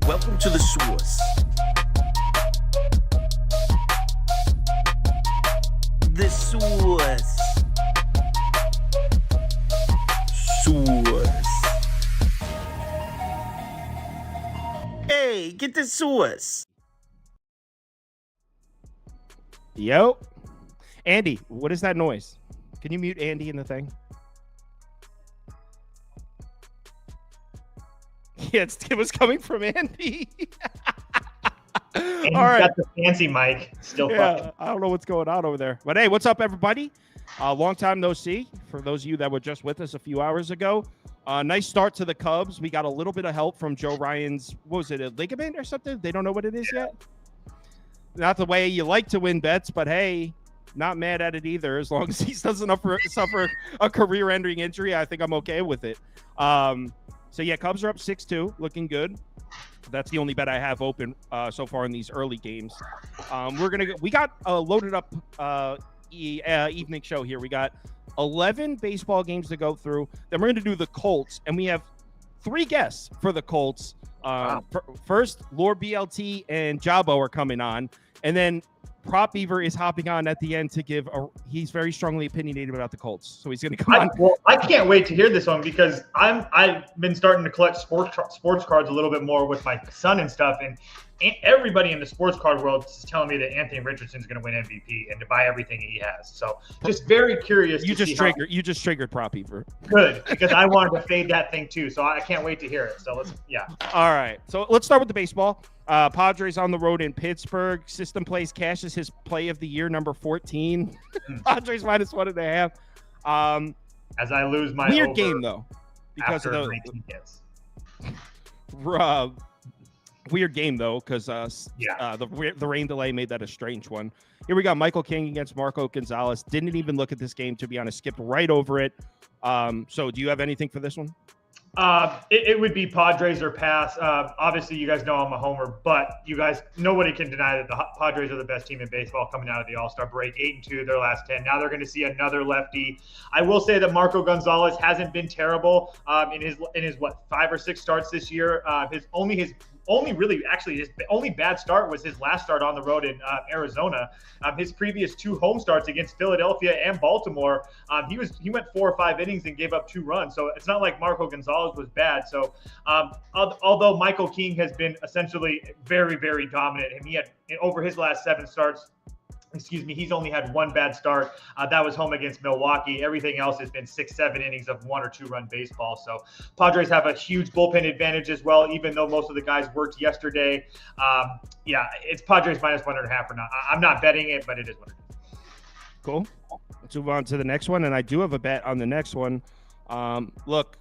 Welcome to the source. The source. Source. Hey, get the source. Yo. Andy, what is that noise? Can you mute Andy in the thing? Yeah, it was coming from Andy. And All right. got the fancy mic. Still fucking. I don't know what's going on over there. But hey, what's up, everybody? Long time no see. For those of you that were just with us a few hours ago. Nice start to the Cubs. We got a little bit of help from Joe Ryan's, what was it, a ligament or something? They don't know what it is yet? Not the way you like to win bets, but hey, not mad at it either. As long as he doesn't suffer a career-ending injury, I think I'm okay with it. So yeah, Cubs are up 6-2, looking good. That's the only bet I have open so far in these early games. We got a loaded up evening show here. We got 11 baseball games to go through. Then we're going to do the Colts, and we have 3 guests for the Colts. Wow. First, Lord BLT and JABO are coming on, and then Prop Beaver is hopping on at the end to give he's very strongly opinionated about the Colts, so he's going to come on. Well, I can't wait to hear this one because I've been starting to collect sports cards a little bit more with my son and stuff, and everybody in the sports card world is telling me that Anthony Richardson is going to win MVP and to buy everything he has. So just very curious. You just triggered Prop Beaver. Good, because I wanted to fade that thing too, so I can't wait to hear it. So All right, so let's start with the baseball. Padres on the road in Pittsburgh. System plays cashes his play of the year, number 14. Padres minus 1.5. As I lose my weird game though, because of the 19 hits. Weird game though, because the rain delay made that a strange one. Here we got Michael King against Marco Gonzalez. Didn't even look at this game, to be honest. Skipped right over it. So do you have anything for this one? It would be Padres or pass. Obviously, you guys know I'm a homer, but you guys, nobody can deny that the Padres are the best team in baseball coming out of the All-Star break. 8-2, their last 10. Now they're going to see another lefty. I will say that Marco Gonzalez hasn't been terrible in his 5 or 6 starts this year. His only bad start was his last start on the road in Arizona. His previous 2 home starts against Philadelphia and Baltimore, he went 4 or 5 innings and gave up 2 runs. So it's not like Marco Gonzalez was bad. So although Michael King has been essentially very, very dominant, and he had over his last 7 starts, he's only had 1 bad start. That was home against Milwaukee. Everything else has been 6-7 innings of 1 or 2 run baseball. So Padres have a huge bullpen advantage as well, even though most of the guys worked yesterday. It's Padres minus 1.5 or not. I'm not betting it, but it is what it is. Cool. Let's move on to the next one. And I do have a bet on the next one. Look,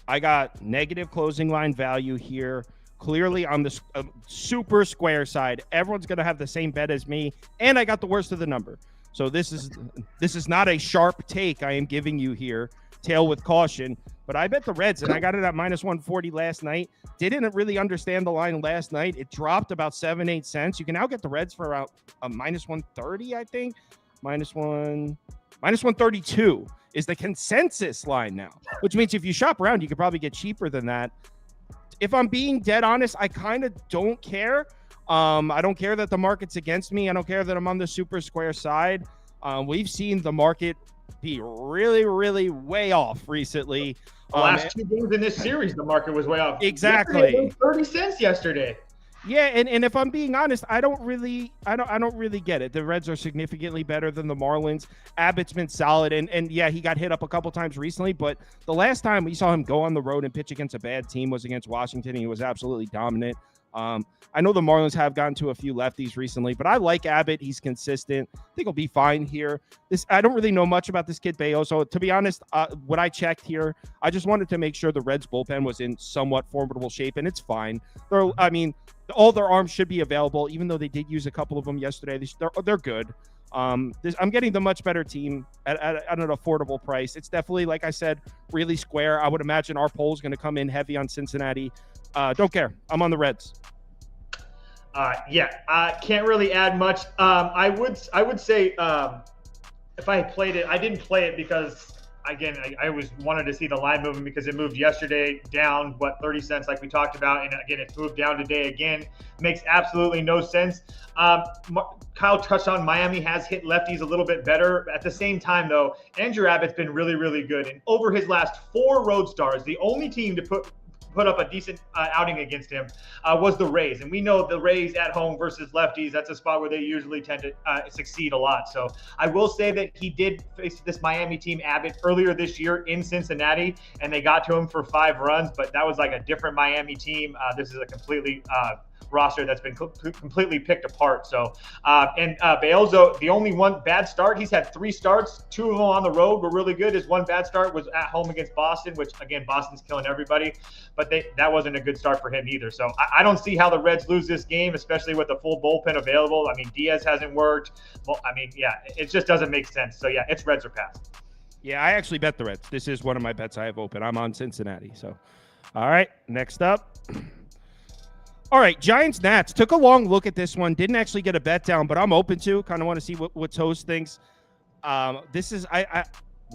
I got negative closing line value here. Clearly on the super square side, everyone's going to have the same bet as me, and I got the worst of the number. So this is not a sharp take I am giving you here. Tail with caution, but I bet the Reds, and I got it at minus 140 last night. Didn't really understand the line last night. It dropped about 7-8 cents. You can now get the Reds for around a minus 130, I think. Minus 132 is the consensus line now, which means if you shop around, you could probably get cheaper than that. If I'm being dead honest, I kind of don't care. I don't care that the market's against me. I don't care that I'm on the super square side. We've seen the market be really, really way off recently. The last 2 games in this series, the market was way off. Exactly. 30 cents yesterday. Yeah, and if I'm being honest, I don't really get it. The Reds are significantly better than the Marlins. Abbott's been solid, and yeah, he got hit up a couple times recently, but the last time we saw him go on the road and pitch against a bad team was against Washington, and he was absolutely dominant. I know the Marlins have gotten to a few lefties recently, but I like Abbott. He's consistent. I think he'll be fine here. I don't really know much about this kid Bayo, so to be honest, what I checked here, I just wanted to make sure the Reds bullpen was in somewhat formidable shape, and it's fine. All their arms should be available, even though they did use a couple of them yesterday. They're good. I'm getting the much better team at an affordable price. It's definitely, like I said, really square. I would imagine our poll is going to come in heavy on Cincinnati. Don't care. I'm on the Reds. I can't really add much. I would say if I played it, I didn't play it because again, I always wanted to see the line moving because it moved yesterday down, 30 cents like we talked about. And again, it moved down today again. Makes absolutely no sense. Kyle touched on Miami has hit lefties a little bit better. At the same time, though, Andrew Abbott's been really, really good. And over his last 4 road stars, the only team to put up a decent outing against him was the Rays. And we know the Rays at home versus lefties, that's a spot where they usually tend to succeed a lot. So I will say that he did face this Miami team, Abbott, earlier this year in Cincinnati, and they got to him for 5 runs, but that was like a different Miami team. This is a completely roster that's been completely picked apart. So, Bealzo, the only one bad start, he's had 3 starts, 2 of them on the road were really good. His one bad start was at home against Boston, which again, Boston's killing everybody, but that wasn't a good start for him either. So I don't see how the Reds lose this game, especially with the full bullpen available. I mean, Diaz hasn't worked. Well, I mean, yeah, it just doesn't make sense. So yeah, it's Reds or pass. Yeah, I actually bet the Reds. This is one of my bets I have open. I'm on Cincinnati. So, all right, next up. All right, Giants-Nats. Took a long look at this one. Didn't actually get a bet down, but I'm open to. Kind of want to see what Toast thinks. This is I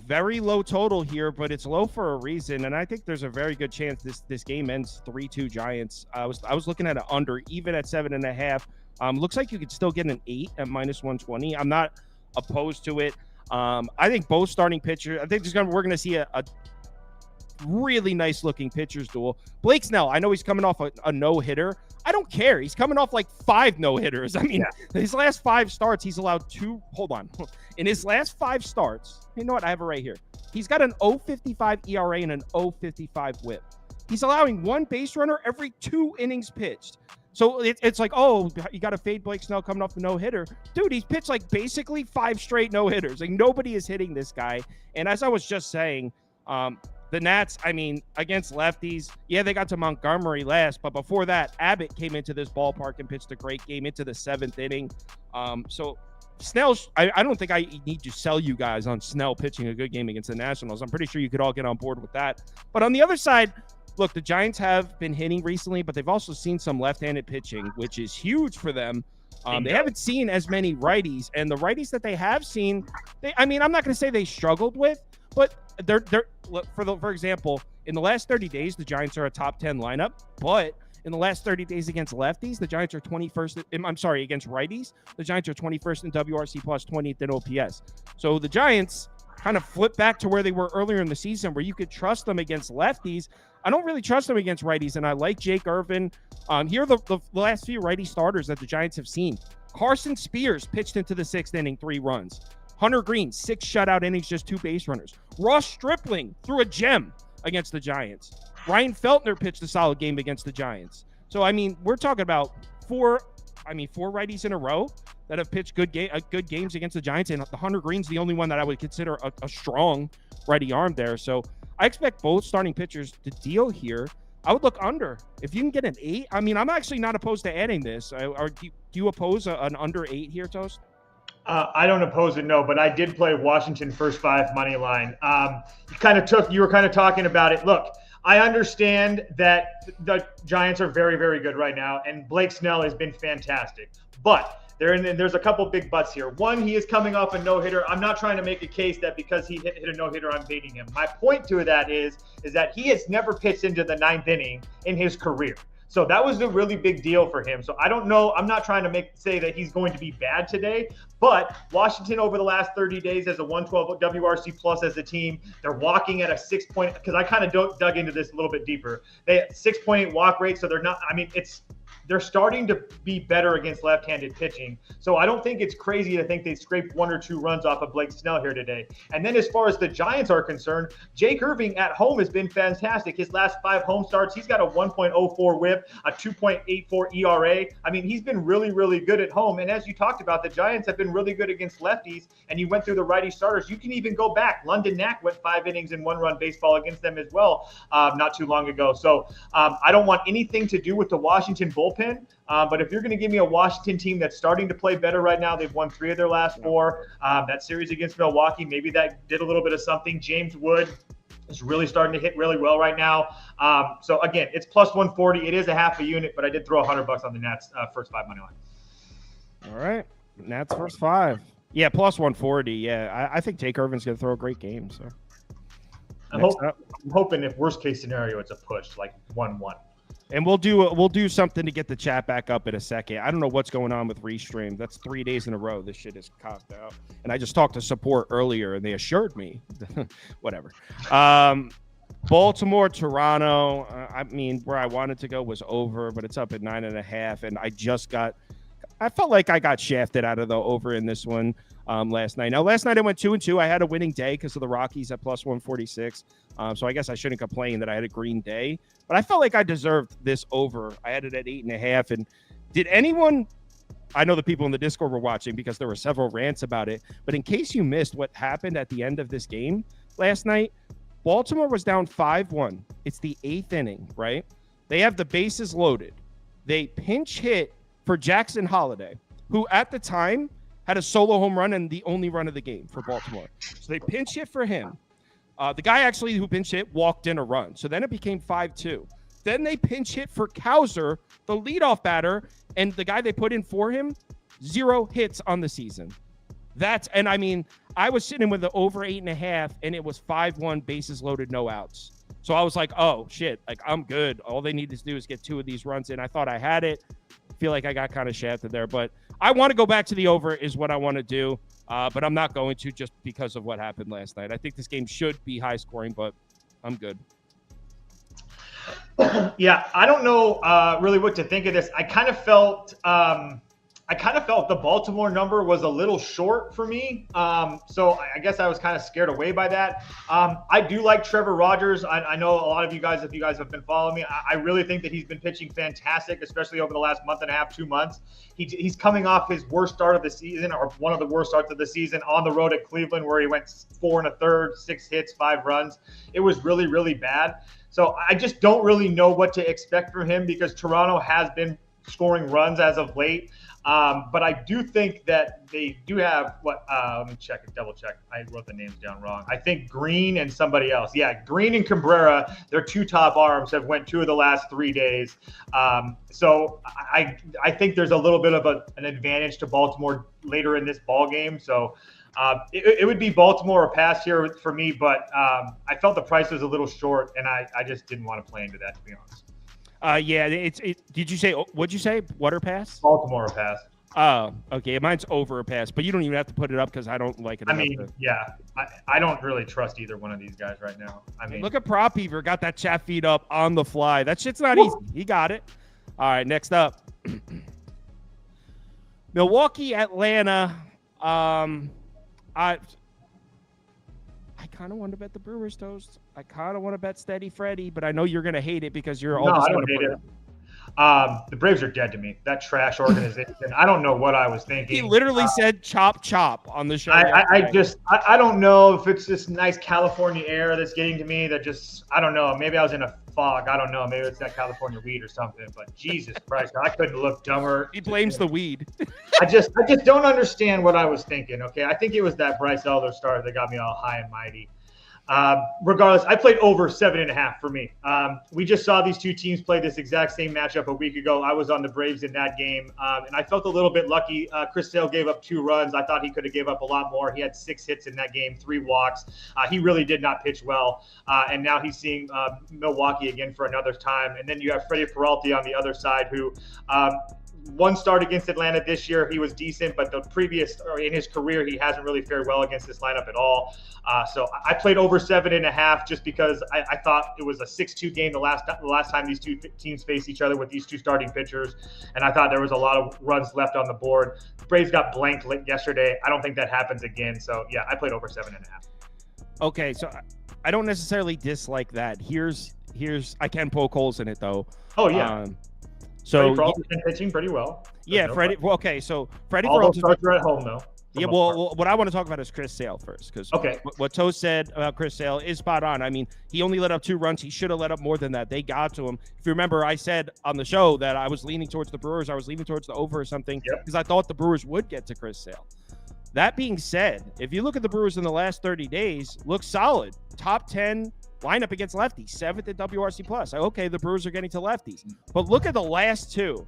very low total here, but it's low for a reason, and I think there's a very good chance this game ends 3-2 Giants. I was looking at an under, even at 7.5. Looks like you could still get an 8 at -120. I'm not opposed to it. I think both starting pitchers. I think we're going to see a really nice looking pitchers duel. Blake Snell, I know he's coming off a no-hitter. I don't care. He's coming off like 5 no-hitters. I mean, his last 5 starts, he's allowed 2. Hold on. In his last 5 starts, you know what? I have it right here. He's got an 0.55 ERA and an 0.55 whip. He's allowing 1 base runner every 2 innings pitched. So it's like, oh, you got to fade Blake Snell coming off the no-hitter. Dude, he's pitched like basically 5 straight no-hitters. Like nobody is hitting this guy. And as I was just saying, the Nats, I mean, against lefties, yeah, they got to Montgomery last, but before that, Abbott came into this ballpark and pitched a great game into the 7th inning. So Snell, I don't think I need to sell you guys on Snell pitching a good game against the Nationals. I'm pretty sure you could all get on board with that. But on the other side, look, the Giants have been hitting recently, but they've also seen some left-handed pitching, which is huge for them. They haven't seen as many righties, and the righties that they have seen, I'm not going to say they struggled with, but they're for example, in the last 30 days, the Giants are a top 10 lineup, but in the last 30 days against lefties, the Giants are 21st. Against righties, the Giants are 21st in WRC plus, 20th in OPS. So the Giants kind of flip back to where they were earlier in the season, where you could trust them against lefties. I don't really trust them against righties, and I like Jake Irvin. Here are the last few righty starters that the Giants have seen. Carson Spears pitched into the 6th inning, 3 runs. Hunter Green, 6 shutout innings, just 2 base runners. Ross Stripling threw a gem against the Giants. Ryan Feltner pitched a solid game against the Giants. So, I mean, we're talking about 4 righties in a row that have pitched good games against the Giants, and the Hunter Green's the only one that I would consider a strong righty arm there. So I expect both starting pitchers to deal here. I would look under. If you can get an 8, I mean, I'm actually not opposed to adding this. Do you oppose an under 8 here, Toast? I don't oppose it, no, but I did play Washington first 5 money line. You were kind of talking about it. Look, I understand that the Giants are very, very good right now, and Blake Snell has been fantastic. But there's a couple big buts here. One, he is coming off a no-hitter. I'm not trying to make a case that because he hit a no-hitter, I'm fading him. My point to that is that he has never pitched into the 9th inning in his career. So that was a really big deal for him. So I don't know. I'm not trying to say that he's going to be bad today, but Washington over the last 30 days as a 112 WRC plus as a team, they're walking at a 6 point, because I kind of dug into this a little bit deeper. They had 6.8 walk rate. So they're starting to be better against left-handed pitching. So I don't think it's crazy to think they scraped 1 or 2 runs off of Blake Snell here today. And then as far as the Giants are concerned, Jake Irving at home has been fantastic. His last 5 home starts, he's got a 1.04 whip, a 2.84 ERA. I mean, he's been really, really good at home. And as you talked about, the Giants have been really good against lefties, and you went through the righty starters. You can even go back. London Knack went 5 innings in 1-run baseball against them as well not too long ago. So I don't want anything to do with the Washington bullpen. But if you're going to give me a Washington team that's starting to play better right now, they've won 3 of their last 4. That series against Milwaukee, maybe that did a little bit of something. James Wood is really starting to hit really well right now. So again, it's plus 140. It is a half a unit, but I did throw $100 on the Nats first 5 money line. All right, Nats first 5. Yeah, plus 140. Yeah, I think Jake Irvin's going to throw a great game. So I'm hoping if worst case scenario, it's a push, like 1-1. And we'll do something to get the chat back up in a second. I don't know what's going on with Restream. That's 3 days in a row this shit is cocked out. And I just talked to support earlier, and they assured me, whatever. Baltimore, Toronto. I mean, where I wanted to go was over, but it's up at 9.5. And I felt like I got shafted out of the over in this one last night. Now, last night I went 2-2. I had a winning day because of the Rockies at plus 146. So I guess I shouldn't complain that I had a green day. But I felt like I deserved this over. I had it at 8.5. And did anyone – I know the people in the Discord were watching because there were several rants about it. But in case you missed what happened at the end of this game last night, Baltimore was down 5-1. It's the 8th inning, right? They have the bases loaded. They pinch hit for Jackson Holiday, who at the time had a solo home run and the only run of the game for Baltimore. So they pinch hit for him. The guy actually who pinch hit walked in a run. So then it became 5-2. Then they pinch hit for Cowser, the leadoff batter, and the guy they put in for him, 0 hits on the season. And I mean, I was sitting with the over 8.5, and it was 5-1, bases loaded, no outs. So I was like, oh, shit, like I'm good. All they need to do is get 2 of these runs in. I thought I had it. Feel like I got kind of shafted there, but I want to go back to the over is what I want to do. But I'm not going to just because of what happened last night. I think this game should be high scoring, but I'm good. Yeah, I don't know really what to think of this. I kind of felt the Baltimore number was a little short for me. So I guess I was kind of scared away by that. I do like Trevor Rogers. I know a lot of you guys, if you guys have been following me, I really think that he's been pitching fantastic, especially over the last month and a half, 2 months. He's coming off his worst start of the season, or one of the worst starts of the season, on the road at Cleveland, where he went 4 1/3, 6 hits, 5 runs. It was really, really bad. So I just don't really know what to expect from him because Toronto has been scoring runs as of late. But I do think that they do have let me double check. I wrote the names down wrong. I think Green and somebody else. Yeah, Green and Cabrera, their 2 top arms, have went 2 of the last 3 days. So I think there's a little bit of an advantage to Baltimore later in this ball game. So it would be Baltimore or pass here for me, but I felt the price was a little short, and I just didn't want to play into that, to be honest. Yeah, did you say, what'd you say? What or pass? Baltimore or pass. Oh, okay. Mine's over a pass, but you don't even have to put it up because I don't like it. I mean, yeah, I don't really trust either one of these guys right now. I mean, look at Prop Beaver, got that chat feed up on the fly. That shit's not easy. He got it. All right, next up. Milwaukee, Atlanta. I kind of want to bet the Brewers, Toast. I kind of want to bet Steady Freddy, but I know you're going to hate it because you're all. No, I don't hate it. The Braves are dead to me. That trash organization. I don't know what I was thinking. He literally said chop chop on the show. I don't know if it's this nice California air that's getting to me that just, I don't know. Maybe I was in a fog. I don't know. Maybe it's that California weed or something, but Jesus Christ, I couldn't look dumber. He blames the weed. I just don't understand what I was thinking. Okay. I think it was that Bryce Elder start that got me all high and mighty. Regardless, I played over 7.5 for me. We just saw these two teams play this exact same matchup a week ago. I was on the Braves in that game, and I felt a little bit lucky. Chris Sale gave up 2 runs. I thought he could have gave up a lot more. He had 6 hits in that game, 3 walks. He really did not pitch well, and now he's seeing Milwaukee again for another time. And then you have Freddie Peralta on the other side, who one start against Atlanta this year, he was decent, but in his career, he hasn't really fared well against this lineup at all. So I played over 7.5 just because I thought it was a 6-2 game the last time these two teams faced each other with these two starting pitchers, and I thought there was a lot of runs left on the board. Braves got blanked yesterday. I don't think that happens again. So yeah, I played over 7.5. Okay, so I don't necessarily dislike that. Here's I can poke holes in it though. Oh yeah. So Freddie been pitching pretty well. Yeah, Freddie. Well, okay, so Freddie. All those starts are at home though. Yeah, well, what I want to talk about is Chris Sale first, because what Toast said about Chris Sale is spot on. I mean, he only let up 2 runs. He should have let up more than that. They got to him. If you remember, I said on the show that I was leaning towards the Brewers. I was leaning towards the over or something because I thought the Brewers would get to Chris Sale. That being said, if you look at the Brewers in the last 30 days, looks solid. Top 10 lineup against lefties, 7th at WRC+. Okay, the Brewers are getting to lefties. But look at the last 2.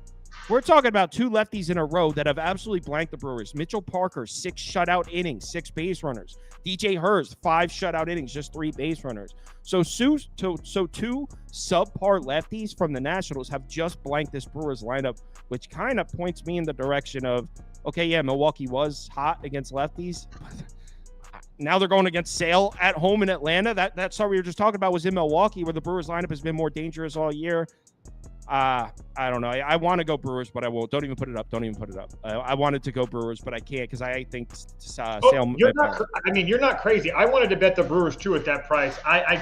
We're talking about two lefties in a row that have absolutely blanked the Brewers. Mitchell Parker, 6 shutout innings, 6 base runners. DJ Hurst, 5 shutout innings, just 3 base runners. So two subpar lefties from the Nationals have just blanked this Brewers lineup, which kind of points me in the direction of, okay, yeah, Milwaukee was hot against lefties. Now they're going against Sale at home in Atlanta. That start we were just talking about was in Milwaukee, where the Brewers lineup has been more dangerous all year. I don't know. I want to go Brewers, but I won't. Don't even put it up. I wanted to go Brewers, but I can't because I think Sale. You're not crazy. I wanted to bet the Brewers too at that price. I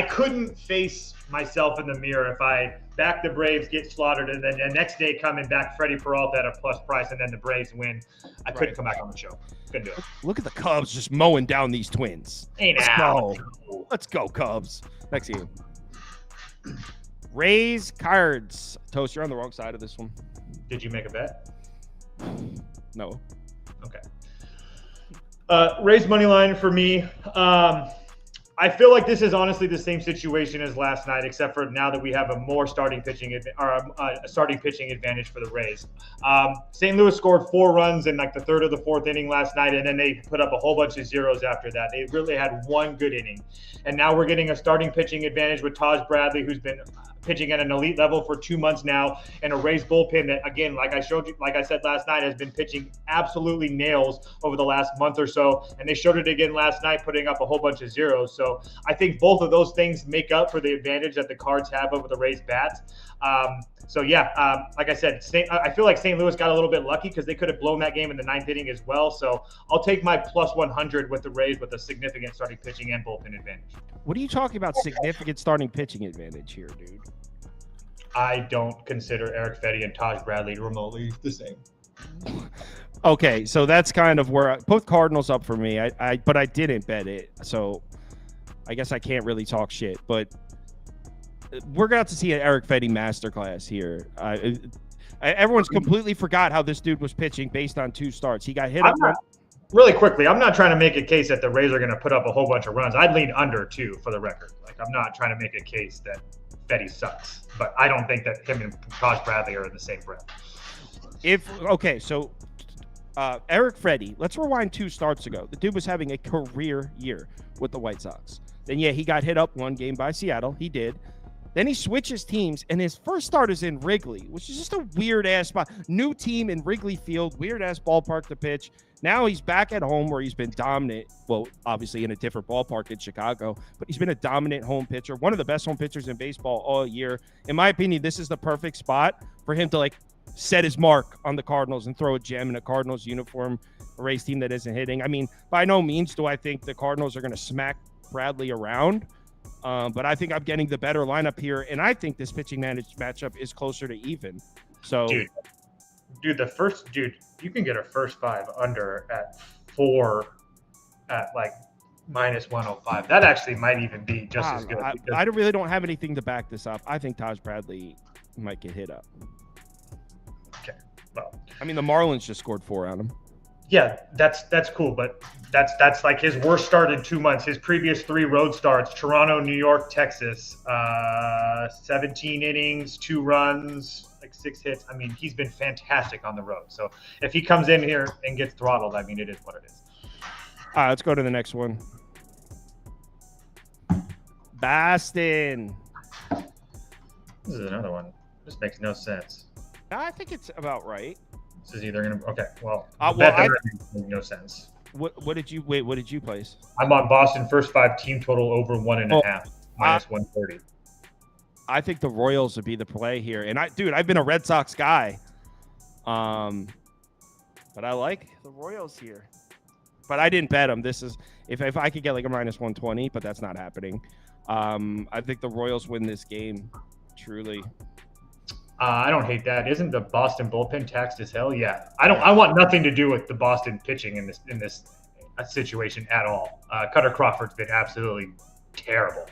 couldn't face myself in the mirror if I back the Braves, get slaughtered, and then the next day come and back Freddie Peralta at a plus price, and then the Braves win. I couldn't come back on the show. Couldn't do it. Look at the Cubs just mowing down these Twins. Let's go Cubs. Next game. Rays Cards. Toast, you're on the wrong side of this one. Did you make a bet? No. Okay. Rays money line for me. I feel like this is honestly the same situation as last night, except for now that we have a more starting pitching advantage for the Rays. St. Louis scored 4 runs in like the 3rd or the 4th inning last night, and then they put up a whole bunch of zeros after that. They really had one good inning, and now we're getting a starting pitching advantage with Taj Bradley, who's been pitching at an elite level for 2 months now, and a Rays bullpen that, again, like I said last night, has been pitching absolutely nails over the last month or so, and they showed it again last night, putting up a whole bunch of zeros. So I think both of those things make up for the advantage that the Cards have over the Rays bats. Like I said, I feel like St. Louis got a little bit lucky because they could have blown that game in the 9th inning as well. So I'll take my plus 100 with the Rays with a significant starting pitching and bullpen advantage. What are you talking about significant starting pitching advantage here, dude? I don't consider Eric Fetty and Taj Bradley remotely the same. Okay, so that's kind of where both Cardinals up for me. But I didn't bet it, so I guess I can't really talk shit. But we're going to have to see an Eric Fetty masterclass here. Everyone's completely forgot how this dude was pitching based on 2 starts. He got hit up. Really quickly, I'm not trying to make a case that the Rays are going to put up a whole bunch of runs. I'd lean under, too, for the record. Like, I'm not trying to make a case that Fetty sucks. But I don't think that him and Taj Bradley are in the same breath. Eric Fetty, let's rewind 2 starts ago. The dude was having a career year with the White Sox. Then, yeah, he got hit up 1 game by Seattle. He did. Then he switches teams, and his first start is in Wrigley, which is just a weird-ass spot. New team in Wrigley Field, weird-ass ballpark to pitch. Now he's back at home where he's been dominant. Well, obviously in a different ballpark in Chicago, but he's been a dominant home pitcher, one of the best home pitchers in baseball all year. In my opinion, this is the perfect spot for him to, like, set his mark on the Cardinals and throw a gem in a Cardinals uniform, a Rays team that isn't hitting. I mean, by no means do I think the Cardinals are going to smack Bradley around. But I think I'm getting the better lineup here, and I think this pitching matchup is closer to even. So, dude, you can get a first 5 under at 4 at like minus 105. That actually might even be just as good. I really don't have anything to back this up. I think Taj Bradley might get hit up. Okay, well, I mean, the Marlins just scored 4 on him. Yeah, that's cool, but that's like his worst start in 2 months. His previous 3 road starts: Toronto, New York, Texas. 17 innings, 2 runs, like 6 hits. I mean, he's been fantastic on the road. So if he comes in here and gets throttled, I mean, it is what it is. All right, let's go to the next one. Boston. This is another one. This makes no sense. I think it's about right. This is either gonna make no sense. What did you place? I'm on Boston first 5 team total over 1.5 minus 130. I think the Royals would be the play here, and I've been a Red Sox guy, but I like the Royals here. But I didn't bet them. This is if I could get like a minus 120, but that's not happening. I think the Royals win this game. Truly. I don't hate that. Isn't the Boston bullpen taxed as hell? Yeah. I want nothing to do with the Boston pitching in this situation at all. Cutter Crawford's been absolutely terrible.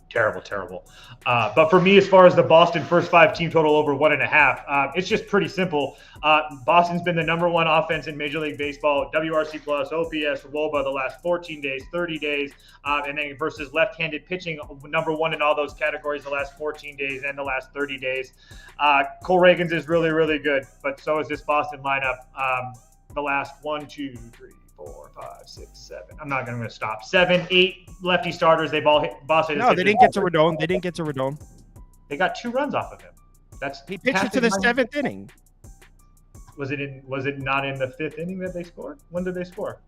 Terrible. But for me, as far as the Boston first 5 team total over 1.5, it's just pretty simple. Boston's been the number 1 offense in Major League Baseball, WRC plus, OPS, WOBA the last 14 days, 30 days, and then versus left-handed pitching, number 1 in all those categories the last 14 days and the last 30 days. Cole Reagans is really, really good, but so is this Boston lineup. The last 1, 2, 3, 4, 5, 6, 7. I'm not going to stop. 7, 8 lefty starters. They've all hit Boston. No, they didn't get to Rodon. They got 2 runs off of him. He pitched it to the 7th inning. Was it not in the 5th inning that they scored? When did they score?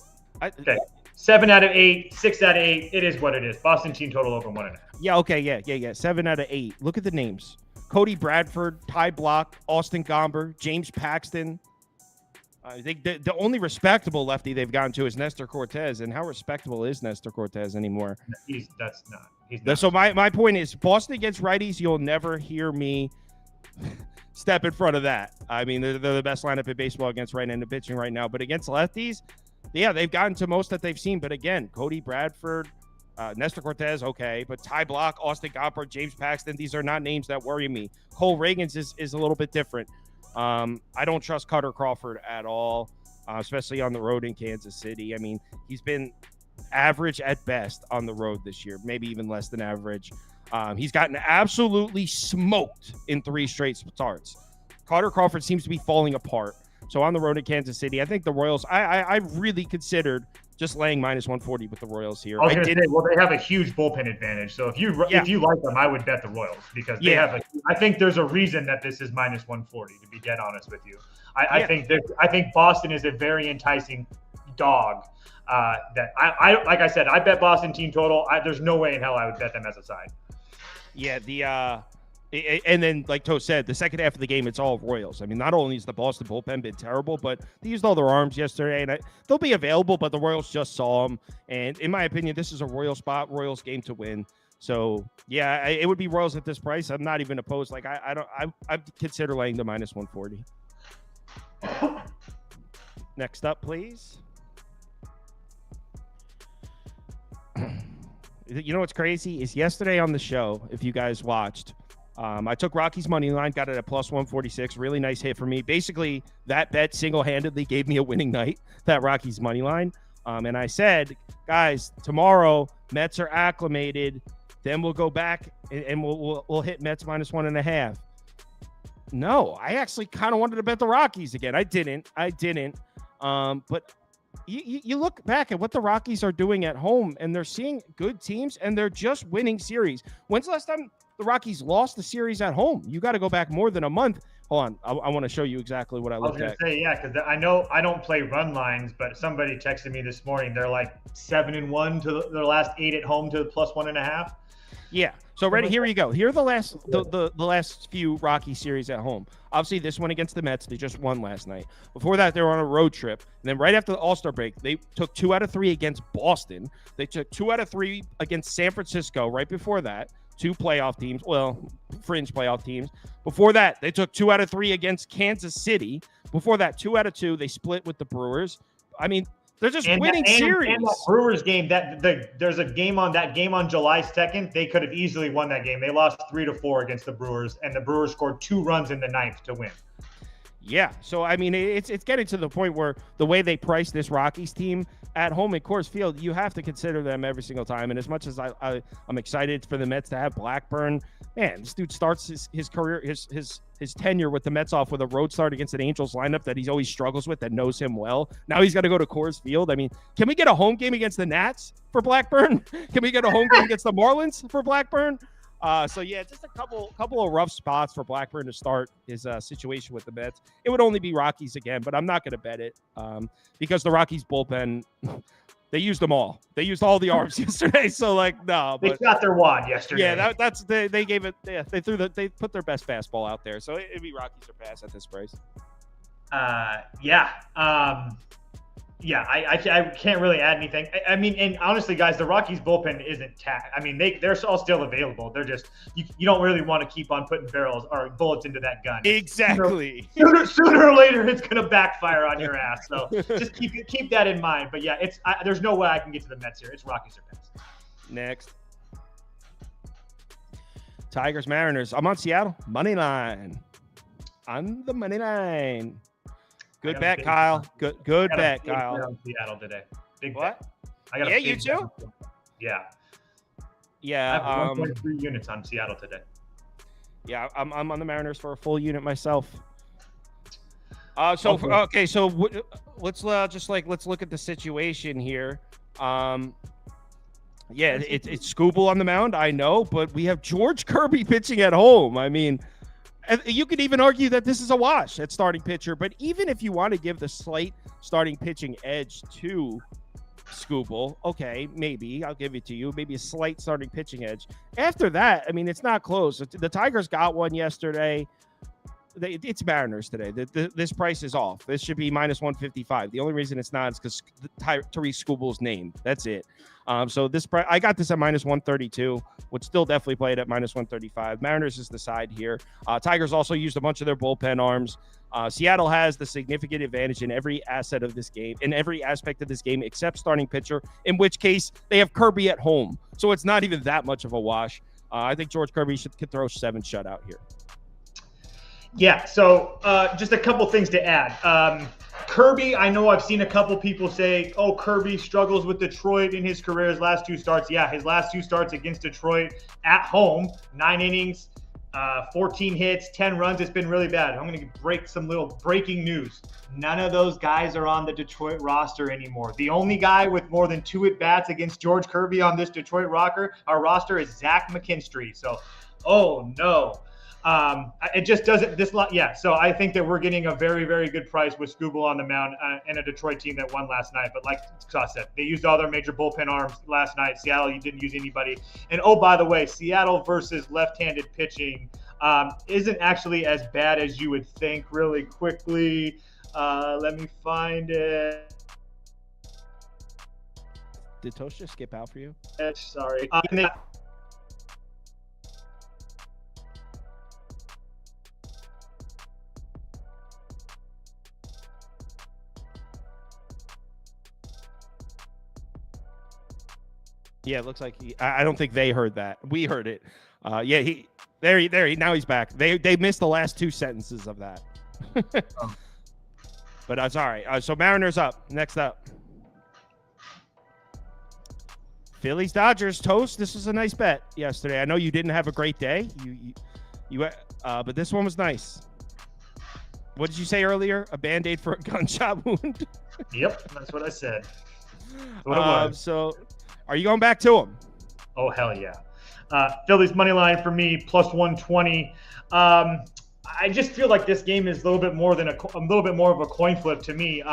Okay. 7 out of 8, 6 out of 8. It is what it is. Boston team total over 1.5. Yeah. Okay. Yeah. 7 out of 8. Look at the names: Cody Bradford, Ty Block, Austin Gomber, James Paxton. I think the only respectable lefty they've gotten to is Nestor Cortez, and how respectable is Nestor Cortez anymore? He's not. So my point is, Boston against righties, you'll never hear me step in front of that. I mean, they're the best lineup in baseball against right-handed pitching right now, but against lefties, yeah, they've gotten to most that they've seen. But again, Cody Bradford, Nestor Cortez, okay, but Ty Block, Austin Gomber, James Paxton, these are not names that worry me. Cole Reagans is a little bit different. I don't trust Cutter Crawford at all, especially on the road in Kansas City. I mean, he's been average at best on the road this year, maybe even less than average. He's gotten absolutely smoked in 3 straight starts. Cutter Crawford seems to be falling apart. So on the road in Kansas City, I think the Royals, I really considered just laying -140 with the Royals here. I was going to say, well, they have a huge bullpen advantage. So if you like them, I would bet the Royals because they have I think there's a reason that this is -140, to be dead honest with you. I think Boston is a very enticing dog. That I like I said, I bet Boston team total. There's no way in hell I would bet them as a side. Yeah, and then, like Toe said, the second half of the game, it's all Royals. I mean, not only has the Boston bullpen been terrible, but they used all their arms yesterday, and they'll be available, but the Royals just saw them. And in my opinion, this is a Royals game to win. So, yeah, it would be Royals at this price. I'm not even opposed. Like, I'd consider laying the -140. Next up, please. You know what's crazy is yesterday on the show, if you guys watched, I took Rockies money line, got it at +146. Really nice hit for me. Basically, that bet single-handedly gave me a winning night, that Rockies money line. And I said, guys, tomorrow Mets are acclimated. Then we'll go back and we'll hit Mets -1.5. No, I actually kind of wanted to bet the Rockies again. I didn't. But you look back at what the Rockies are doing at home, and they're seeing good teams, and they're just winning series. When's the last time the Rockies lost the series at home? You got to go back more than a month. Hold on. I want to show you exactly what I looked at. I was going to say, yeah, because I know I don't play run lines, but somebody texted me this morning. They're like 7-1 to their last 8 at home to +1.5. Yeah. So here you go. Here are the last few Rocky series at home. Obviously, this one against the Mets, they just won last night. Before that, they were on a road trip. And then right after the All-Star break, they took 2 out of 3 against Boston. They took 2 out of 3 against San Francisco right before that. 2 playoff teams, well, fringe playoff teams. Before that, they took 2 out of 3 against Kansas City. Before that, 2 out of 2, they split with the Brewers. I mean, they're just winning series. And that Brewers game, there's a game on July 2nd. They could have easily won that game. They lost 3-4 against the Brewers, and the Brewers scored 2 runs in the 9th to win. Yeah, so I mean, it's getting to the point where the way they price this Rockies team at home at Coors Field, you have to consider them every single time. And as much as I'm excited for the Mets to have Blackburn, man, this dude starts his career, his tenure with the Mets off with a road start against an Angels lineup that he's always struggles with, that knows him well. Now he's got to go to Coors Field. I mean, can we get a home game against the Nats for Blackburn? Can we get a home game against the Marlins for Blackburn? So yeah, just a couple of rough spots for Blackburn to start his situation with the Mets. It would only be Rockies again, but I'm not going to bet it because the Rockies bullpen, they used them all. They used all the arms yesterday. So no, they got their wad yesterday. Yeah, they gave it. Yeah, they put their best fastball out there. So it'd be Rockies or pass at this price. Yeah, I can't really add anything. I mean, and honestly, guys, the Rockies bullpen isn't I mean, they're all still available. They're just you don't really want to keep on putting barrels or bullets into that gun. Exactly. Sooner or later, it's going to backfire on your ass. So just keep that in mind. But yeah, there's no way I can get to the Mets here. It's Rockies or pass. Next. Tigers, Mariners. I'm on Seattle. Money line. On the money line. Good bet, Kyle. Good bet, Kyle. On Seattle today. Big what? Bet. I got you too? Yeah. Yeah. I have 1.3 units on Seattle today. Yeah, I'm on the Mariners for a full unit myself. Let's look at the situation here. Yeah, it's Scooble on the mound, I know, but we have George Kirby pitching at home. I mean, you could even argue that this is a wash at starting pitcher, but even if you want to give the slight starting pitching edge to Scooble, okay, maybe I'll give it to you. Maybe a slight starting pitching edge. After that, I mean, it's not close. The Tigers got one yesterday. It's Mariners today. This price is off. This should be minus 155. The only reason it's not is because Tariq Scooble's name. That's it. So this price, I got this at minus 132. Would still definitely play it at minus 135. Mariners is the side here. Tigers also used a bunch of their bullpen arms. Seattle has the significant advantage in every asset of this game, in every aspect of this game, except starting pitcher, in which case they have Kirby at home. So it's not even that much of a wash. I think George Kirby could throw 7 shutout here. Yeah, so just a couple things to add. Kirby, I know I've seen a couple people say, oh, Kirby struggles with Detroit in his career, his last 2 starts. Yeah, his last 2 starts against Detroit at home, 9 innings, 14 hits, 10 runs. It's been really bad. I'm going to break some little breaking news. None of those guys are on the Detroit roster anymore. The only guy with more than 2 at-bats against George Kirby on this Detroit roster is Zach McKinstry. So, oh, no. It just doesn't so I think that we're getting a very, very good price with Scooble on the mound and a Detroit team that won last night. But like Scott said, they used all their major bullpen arms last night. Seattle, you didn't use anybody. And oh, by the way, Seattle versus left-handed pitching isn't actually as bad as you would think. Really quickly, let me find it. Did Toast just skip out for you? Sorry. Yeah, it looks like I don't think they heard that. We heard it. Now he's back. They missed the last 2 sentences of that. Oh. But it's all right. So Mariners up. Next up. Phillies Dodgers. Toast. This was a nice bet yesterday. I know you didn't have a great day. But this one was nice. What did you say earlier? A Band-Aid for a gunshot wound? Yep, that's what I said. That's what it was. So are you going back to them? Oh, hell yeah. Phillies money line for me, plus 120. I just feel like this game is a little bit more of a coin flip to me.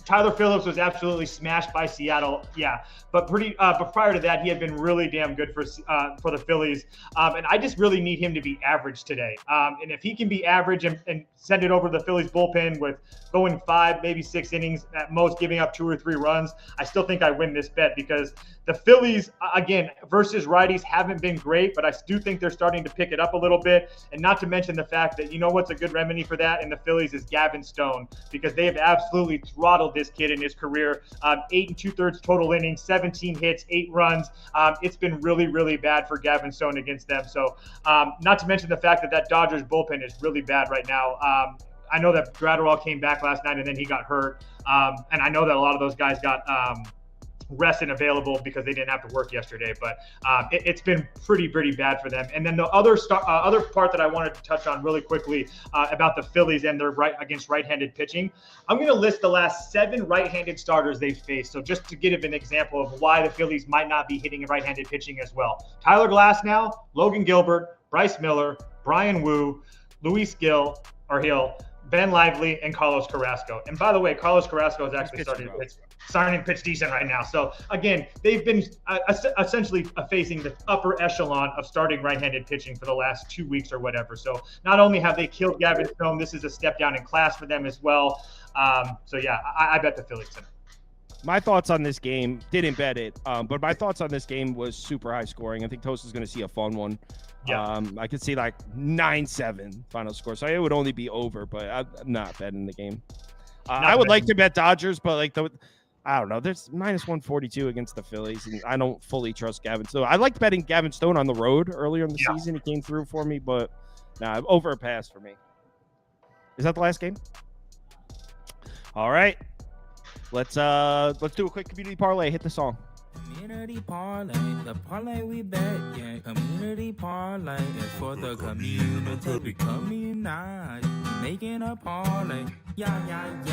Tyler Phillips was absolutely smashed by Seattle, yeah. But prior to that, he had been really damn good for the Phillies. And I just really need him to be average today. And if he can be average and send it over to the Phillies bullpen with going 5, maybe 6 innings at most, giving up 2 or 3 runs, I still think I win this bet because the Phillies, again, versus righties haven't been great, but I do think they're starting to pick it up a little bit. And not to mention the fact that, you know what's a good remedy for that in the Phillies is Gavin Stone, because they have absolutely throttled this kid in his career. 8 2/3 total innings, 17 hits, 8 runs. It's been really, really bad for Gavin Stone against them. So not to mention the fact that Dodgers bullpen is really bad right now. I know that Gratterall came back last night and then he got hurt. And I know that a lot of those guys got rest and available because they didn't have to work yesterday, but it's been pretty bad for them. And then the other part that I wanted to touch on really quickly about the Phillies and their against right-handed pitching, I'm going to list the last 7 right-handed starters they've faced. So just to give an example of why the Phillies might not be hitting right-handed pitching as well. Tyler Glasnow, Logan Gilbert, Bryce Miller, Brian Wu, Luis Hill, Ben Lively, and Carlos Carrasco. And by the way, Carlos Carrasco is actually starting to pitch decent right now. So again, they've been essentially facing the upper echelon of starting right-handed pitching for the last 2 weeks or whatever. So not only have they killed Gavin Stone, this is a step down in class for them as well. So yeah, I bet the Phillies tonight. My thoughts on this game, didn't bet it, but my thoughts on this game was super high scoring. I think Toast is going to see a fun one. Yeah. I could see like 9-7 final score. So it would only be over, but I'm not betting the game. I would like to bet Dodgers, but I don't know. There's -142 against the Phillies, and I don't fully trust Gavin Stone. I liked betting Gavin Stone on the road earlier in the season. He came through for me, but nah, over a pass for me. Is that the last game? All right. Let's do a quick community parlay. Hit the song. Community parlay, the parlay we bet, yeah. Community parlay is for the community. We community, making a parlay, yeah.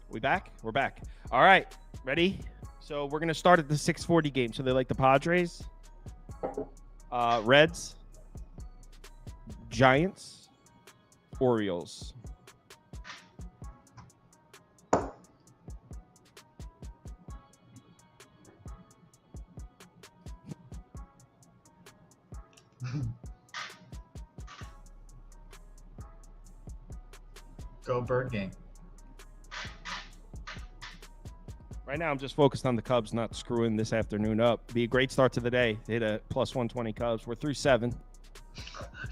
We back? We're back. All right, ready? So we're gonna start at the 640 game. So they like the Padres, Reds, Giants, Orioles. Go Bird Gang. Right now, I'm just focused on the Cubs not screwing this afternoon up. Be a great start to the day. They hit a +120 Cubs. We're through 7.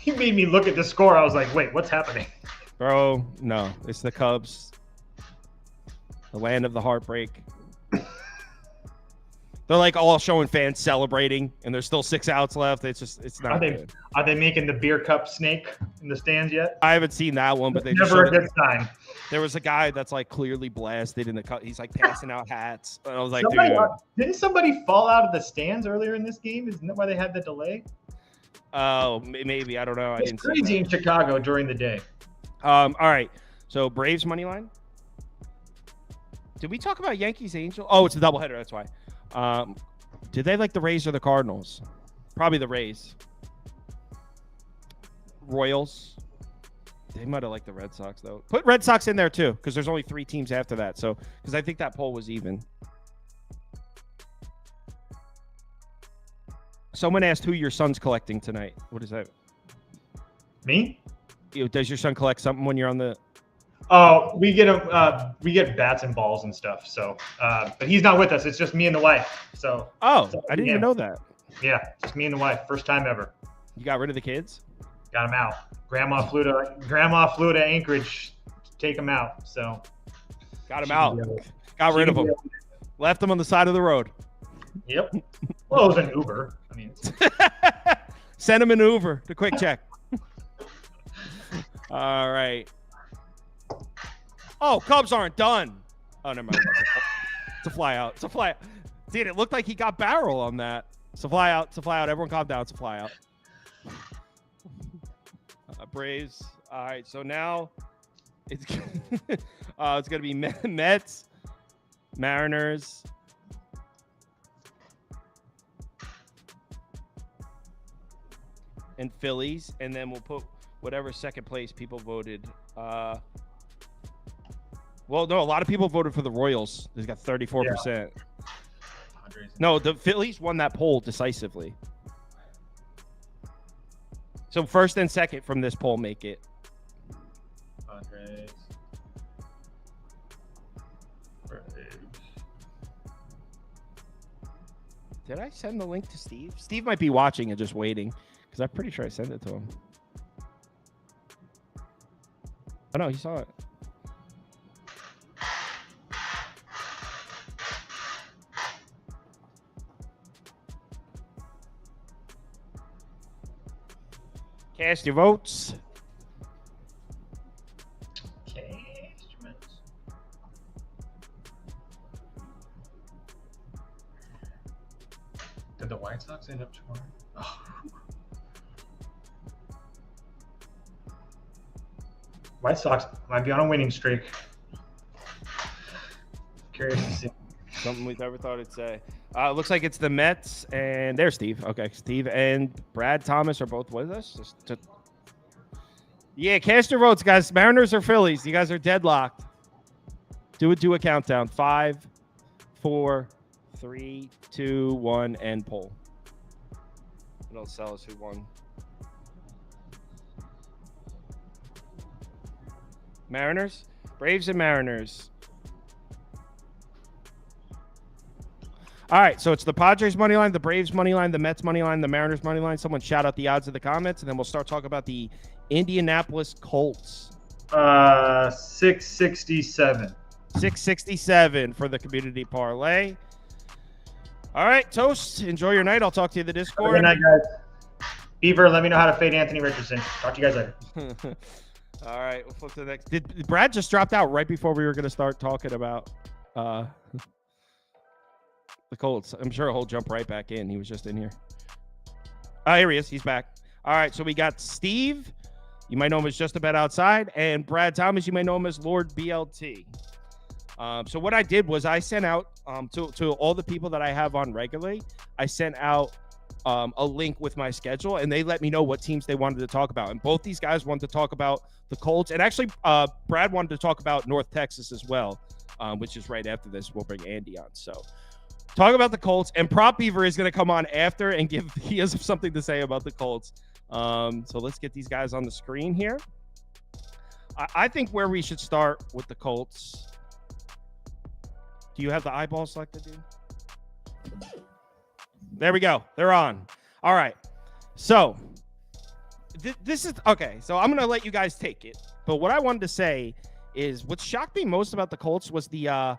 You made me look at the score. I was like, wait, what's happening? Bro, no. It's the Cubs. The land of the heartbreak. They're like all showing fans celebrating, and there's still 6 outs left. It's not good. Are they making the beer cup snake in the stands yet? I haven't seen that one, but they Never a good sign. There was a guy that's like clearly blasted in the cut. He's like passing out hats. And I was like, Didn't somebody fall out of the stands earlier in this game? Isn't that why they had the delay? Oh, maybe. I don't know. It's crazy in Chicago during the day. All right. So Braves money line. Did we talk about Yankees Angels? Oh, it's a doubleheader. That's why. Did they like the Rays or the Cardinals? Probably the Rays. Royals. They might have liked the Red Sox, though. Put Red Sox in there, too, because there's only 3 teams after that. So, because I think that poll was even. Someone asked who your son's collecting tonight. What is that? Me? Does your son collect something when you're on the... Oh, we get bats and balls and stuff. So, but he's not with us. It's just me and the wife. So. Oh, I didn't even know that. Yeah, just me and the wife. First time ever. You got rid of the kids? Got them out. Grandma flew to Anchorage to take them out. So. Got them out. Got rid of them. Left them on the side of the road. Yep. Well, it was an Uber. I mean. Send them an Uber to Quick Check. All right. Oh, Cubs aren't done. Oh, never mind. It's a fly out. It's a fly out. Dude, it looked like he got barrel on that. It's a fly out. It's a fly out. Everyone calm down. It's a fly out. Braves. All right. So now it's going to be Mets, Mariners, and Phillies. And then we'll put whatever second place people voted. Well, no, a lot of people voted for the Royals. They got 34%. Yeah. No, the Phillies won that poll decisively. So first and second from this poll make it. Padres. Did I send the link to Steve? Steve might be watching and just waiting because I'm pretty sure I sent it to him. Oh, no, he saw it. Cast your votes. Did the White Sox end up scoring? Oh. White Sox might be on a winning streak. Curious to see. Something we've never thought it'd say. Looks like it's the Mets, and there's Steve. Okay, Steve and Brad Thomas are both with us. Yeah, cast your votes, guys. Mariners or Phillies? You guys are deadlocked. Do a countdown. 5, 4, 3, 2, 1, and poll. It'll tell us who won. Mariners? Braves and Mariners. All right, so it's the Padres money line, the Braves money line, the Mets money line, the Mariners money line. Someone shout out the odds in the comments, and then we'll start talking about the Indianapolis Colts. 667. 667 for the community parlay. All right, Toast. Enjoy your night. I'll talk to you in the Discord. Good night, guys. Beaver, let me know how to fade Anthony Richardson. Talk to you guys later. All right, we'll flip to the next. Did Brad just dropped out right before we were going to start talking about the Colts? I'm sure he'll jump right back in. He was just in here. Here he is. He's back. All right, so we got Steve. You might know him as Just About Outside, and Brad Thomas. You might know him as Lord BLT. So what I did was I sent out to all the people that I have on regularly, I sent out a link with my schedule, and they let me know what teams they wanted to talk about. And both these guys wanted to talk about the Colts, and actually Brad wanted to talk about North Texas as well, which is right after this. We'll bring Andy on. So talk about the Colts, and Prop Beaver is going to come on after and he has something to say about the Colts. So let's get these guys on the screen here. I think where we should start with the Colts. Do you have the eyeball selected, dude? There we go. They're on. All right. So this is okay. So I'm going to let you guys take it. But what I wanted to say is what shocked me most about the Colts was the, I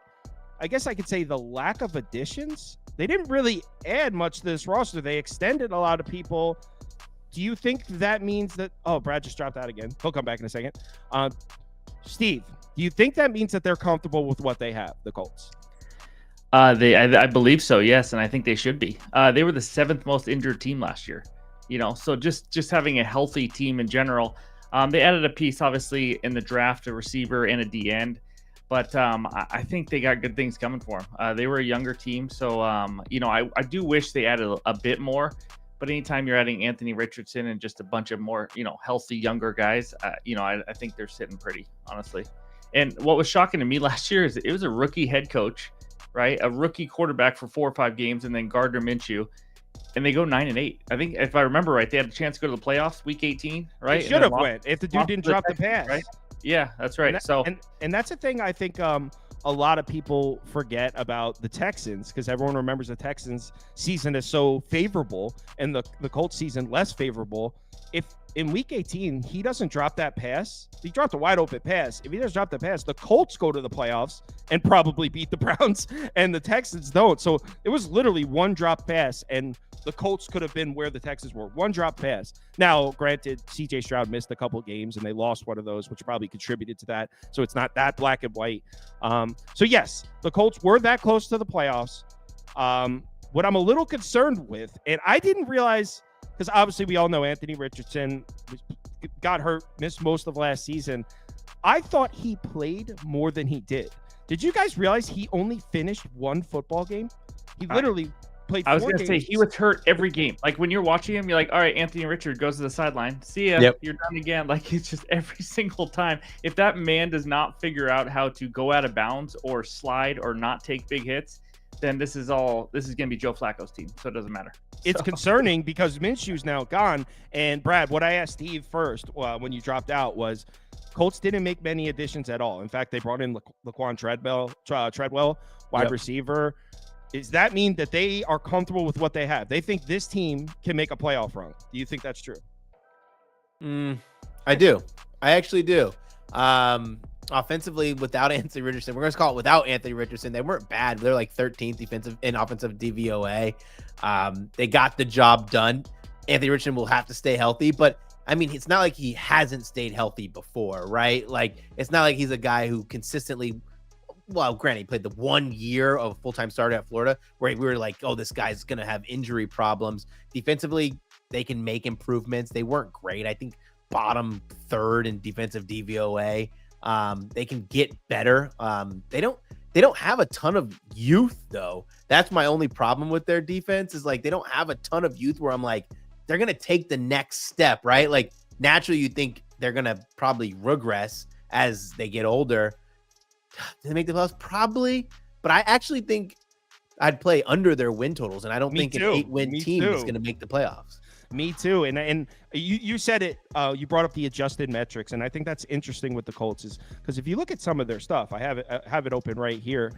guess I could say the lack of additions. They didn't really add much to this roster. They extended a lot of people. Do you think that means that, oh, Brad just dropped out again. He'll come back in a second. Steve, do you think that means that they're comfortable with what they have, the Colts? I believe so, yes, and I think they should be. They were the 7th most injured team last year, so just having a healthy team in general. They added a piece, obviously, in the draft, a receiver and a D end, but I think they got good things coming for them. They were a younger team, so I do wish they added a bit more. But anytime you're adding Anthony Richardson and just a bunch of more, healthy younger guys, I think they're sitting pretty, honestly. And what was shocking to me last year is it was a rookie head coach, right? A rookie quarterback for 4 or 5 games, and then Gardner Minshew, and they go 9-8. I think if I remember right, they had a chance to go to the playoffs week 18, right? They should have went if the dude didn't drop the pass. Right? Yeah, that's right. And that's the thing I think a lot of people forget about the Texans, because everyone remembers the Texans season is so favorable and the Colts season less favorable. If in week 18 he doesn't drop that pass, he dropped a wide open pass. If he doesn't drop the pass, the Colts go to the playoffs and probably beat the Browns, and the Texans don't. So it was literally one drop pass, and the Colts could have been where the Texans were. One drop pass. Now, granted, CJ Stroud missed a couple games, and they lost one of those, which probably contributed to that. So it's not that black and white. So yes, the Colts were that close to the playoffs. What I'm a little concerned with, and I didn't realize, because obviously we all know Anthony Richardson got hurt, missed most of last season. I thought he played more than he did. Did you guys realize he only finished one football game? He literally played 4 games. I was going to say, he was hurt every game. Like, when you're watching him, you're like, all right, Anthony Richard goes to the sideline. See ya. Yep. You're done again. Like, it's just every single time. If that man does not figure out how to go out of bounds or slide or not take big hits, then this is going to be Joe Flacco's team. So it doesn't matter. It's concerning because Minshew's now gone. And Brad, what I asked Steve first when you dropped out was Colts didn't make many additions at all. In fact, they brought in Laquan Treadwell, wide receiver. Does that mean that they are comfortable with what they have? They think this team can make a playoff run. Do you think that's true? I do. I actually do. Offensively, without Anthony Richardson, we're going to call it without Anthony Richardson. They weren't bad. They're like 13th defensive in offensive DVOA. They got the job done. Anthony Richardson will have to stay healthy, but I mean, it's not like he hasn't stayed healthy before, right? Like, it's not like he's a guy who consistently, well, granted, he played the 1 year of full-time starter at Florida where we were like, oh, this guy's going to have injury problems. Defensively, they can make improvements. They weren't great. I think bottom 3rd in defensive DVOA. They can get better. They don't have a ton of youth, though. That's my only problem with their defense is like they don't have a ton of youth where I'm like, they're going to take the next step, right? Like, naturally, you think they're going to probably regress as they get older. Do they make the playoffs? Probably. But I actually think I'd play under their win totals, and I don't think an 8-win team is going to make the playoffs. Me too. And you said it, you brought up the adjusted metrics, and I think that's interesting with the Colts is because if you look at some of their stuff, I have it open right here.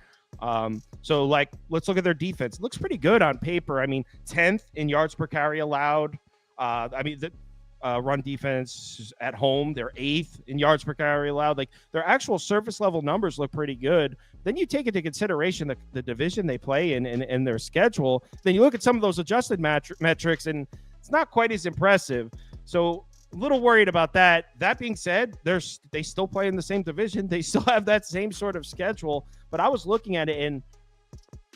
So like, let's look at their defense. It looks pretty good on paper. I mean, 10th in yards per carry allowed. I mean, run defense at home. They're 8th in yards per carry allowed. Like their actual surface level numbers look pretty good. Then you take into consideration the division they play in and their schedule. Then you look at some of those adjusted metrics, and it's not quite as impressive. So a little worried about that. That being said, they still play in the same division. They still have that same sort of schedule. But I was looking at it, and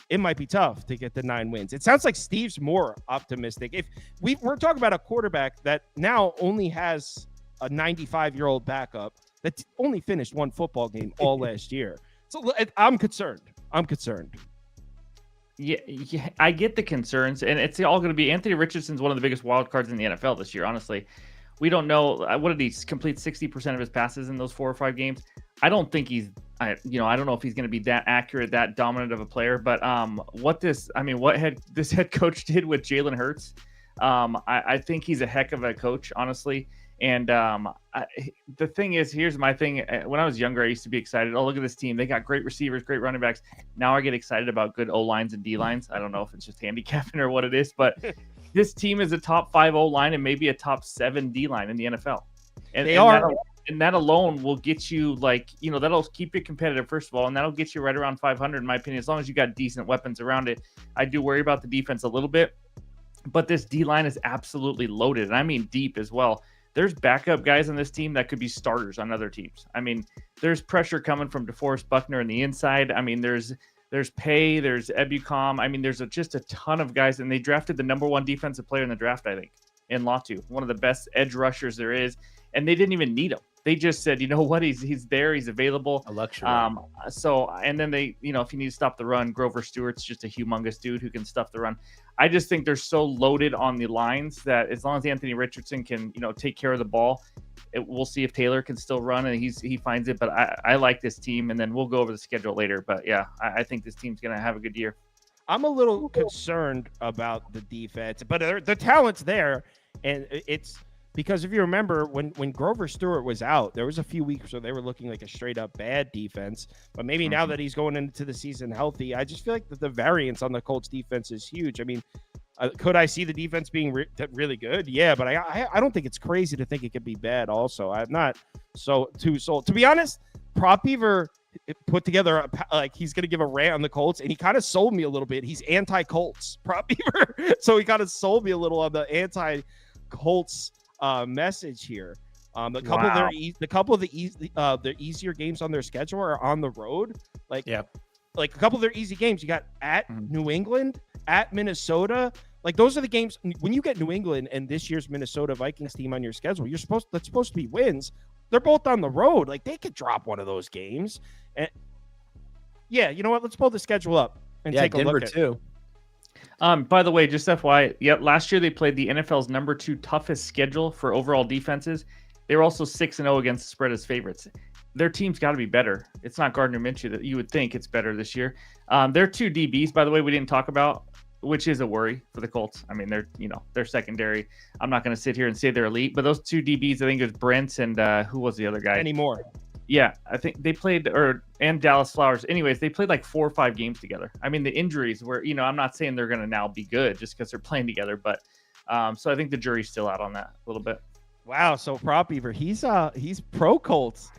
it might be tough to get the 9 wins. It sounds like Steve's more optimistic. If we're talking about a quarterback that now only has a 95-year-old backup that only finished one football game all last year. So I'm concerned. Yeah, I get the concerns, and it's all going to be Anthony Richardson's one of the biggest wild cards in the NFL this year. Honestly, we don't know what did he complete 60% of his passes in those 4 or 5 games. I don't think I don't know if he's going to be that accurate, that dominant of a player. But what this head coach did with Jalen Hurts, I think he's a heck of a coach, honestly. And the thing is, here's my thing. When I was younger, I used to be excited. Oh, look at this team. They got great receivers, great running backs. Now I get excited about good O-lines and D-lines. I don't know if it's just handicapping or what it is, but this team is a top 5 O-line and maybe a top 7 D-line in the NFL. And that alone will get you that'll keep you competitive, first of all, and that'll get you right around 500, in my opinion, as long as you got decent weapons around it. I do worry about the defense a little bit, but this D-line is absolutely loaded, and I mean deep as well. There's backup guys on this team that could be starters on other teams. I mean, there's pressure coming from DeForest Buckner on the inside. I mean, there's Pay, there's Ebucom. I mean, there's just a ton of guys, and they drafted the number 1 defensive player in the draft, I think, in Latu, one of the best edge rushers there is, and they didn't even need him. They just said, you know what, he's there, he's available. A luxury. And then they, if you need to stop the run, Grover Stewart's just a humongous dude who can stuff the run. I just think they're so loaded on the lines that as long as Anthony Richardson can, take care of the ball, we'll see if Taylor can still run and he finds it. But I like this team, and then we'll go over the schedule later. But yeah, I think this team's going to have a good year. I'm a little concerned about the defense, but the talent's there, and it's because if you remember when Grover Stewart was out, there was a few weeks where they were looking like a straight up bad defense. But maybe now that he's going into the season healthy, I just feel like the variance on the Colts defense is huge. I mean, could I see the defense being really good? Yeah, but I don't think it's crazy to think it could be bad. Also, I'm not too sold. To be honest, Prop Beaver put together he's going to give a rant on the Colts, and he kind of sold me a little bit. He's anti-Colts, Prop Beaver, so he kind of sold me a little on the anti-Colts message here. The couple of the easier games on their schedule are on the road. Like a couple of their easy games, you got at New England, at Minnesota. Like those are the games when you get New England and this year's Minnesota Vikings team on your schedule. That's supposed to be wins. They're both on the road. Like they could drop one of those games. And yeah, you know what? Let's pull the schedule up and take a Denver look at too. By the way, just FYI, last year they played the NFL's number 2 toughest schedule for overall defenses. They were also 6-0 against the spread as favorites. Their team's got to be better. It's not Gardner Minshew that you would think it's better this year. Their 2 DBs, by the way, we didn't talk about, which is a worry for the Colts. I mean, they're secondary. I'm not going to sit here and say they're elite, but those 2 DBs, I think it was Brent and who was the other guy? anymore. Yeah, I think they played, and Dallas Flowers. Anyways, they played like 4 or 5 games together. I mean, the injuries were, I'm not saying they're going to now be good just because they're playing together, but so I think the jury's still out on that a little bit. Wow, so Prop Beaver, he's pro Colts.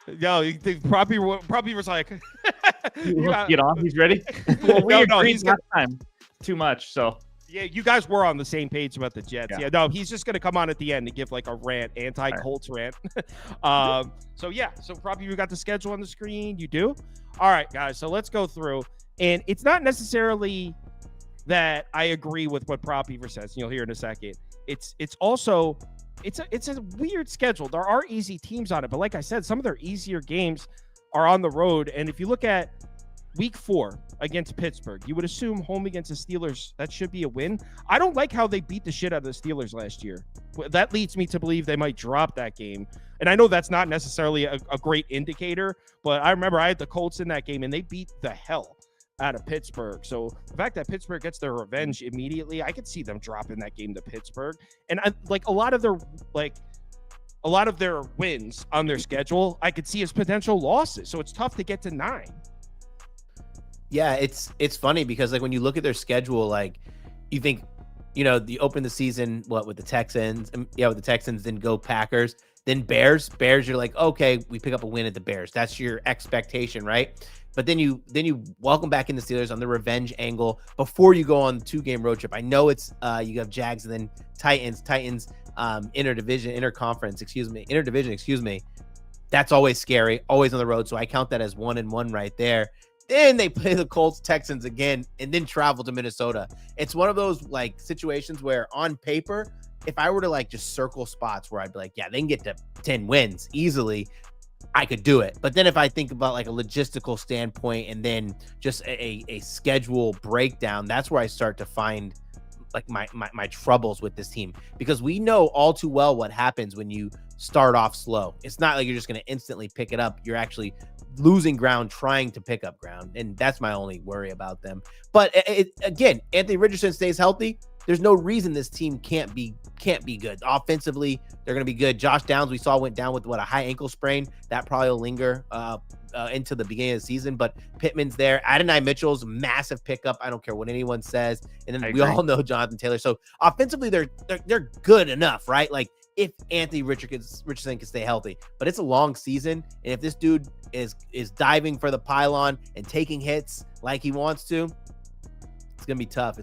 Yo, Prop Beaver's like, get on. He's ready. Well, we agreed last time too much, so. Yeah, you guys were on the same page about the Jets. Yeah, no, he's just going to come on at the end and give like a rant, anti-Colts rant. So probably you got the schedule on the screen. You do? All right, guys. So let's go through. And it's not necessarily that I agree with what Prop Beaver says. And you'll hear in a second. It's also a weird schedule. There are easy teams on it, but like I said, some of their easier games are on the road. And if you look at Week 4 against Pittsburgh, you would assume home against the Steelers, that should be a win. I don't like how they beat the shit out of the Steelers last year. That leads me to believe they might drop that game. And I know that's not necessarily a great indicator, but I remember I had the Colts in that game, and they beat the hell out of Pittsburgh. So the fact that Pittsburgh gets their revenge immediately, I could see them dropping that game to Pittsburgh. And a lot of their wins on their schedule, I could see as potential losses. So it's tough to get to 9. Yeah, it's funny because like when you look at their schedule, like you think, you open the season with the Texans, with the Texans, then go Packers, then Bears. You're like, okay, we pick up a win at the Bears. That's your expectation, right? But then you welcome back in the Steelers on the revenge angle before you go on the 2-game road trip. I know it's you have Jags and then Titans, interdivision, excuse me. That's always scary, always on the road. So I count that as 1-1 right there. Then they play the Colts, Texans again, and then travel to Minnesota. It's one of those like situations where on paper, if I were to like just circle spots where I'd be like, yeah, they can get to 10 wins easily, I could do it. But then if I think about like a logistical standpoint and then just a schedule breakdown, that's where I start to find like my troubles with this team, because we know all too well what happens when you start off slow. It's not like you're just going to instantly pick it up. You're actually losing ground trying to pick up ground, and that's my only worry about them. But again, Anthony Richardson stays healthy, there's no reason this team can't be good. Offensively, they're going to be good. Josh Downs, we saw, went down with a high ankle sprain. That probably will linger into the beginning of the season. But Pittman's there. Adonai Mitchell's massive pickup. I don't care what anyone says. And then we all know Jonathan Taylor. So offensively, they're good enough, right? Like if Anthony Richardson can stay healthy. But it's a long season, and if this dude is diving for the pylon and taking hits like he wants to, it's gonna be tough.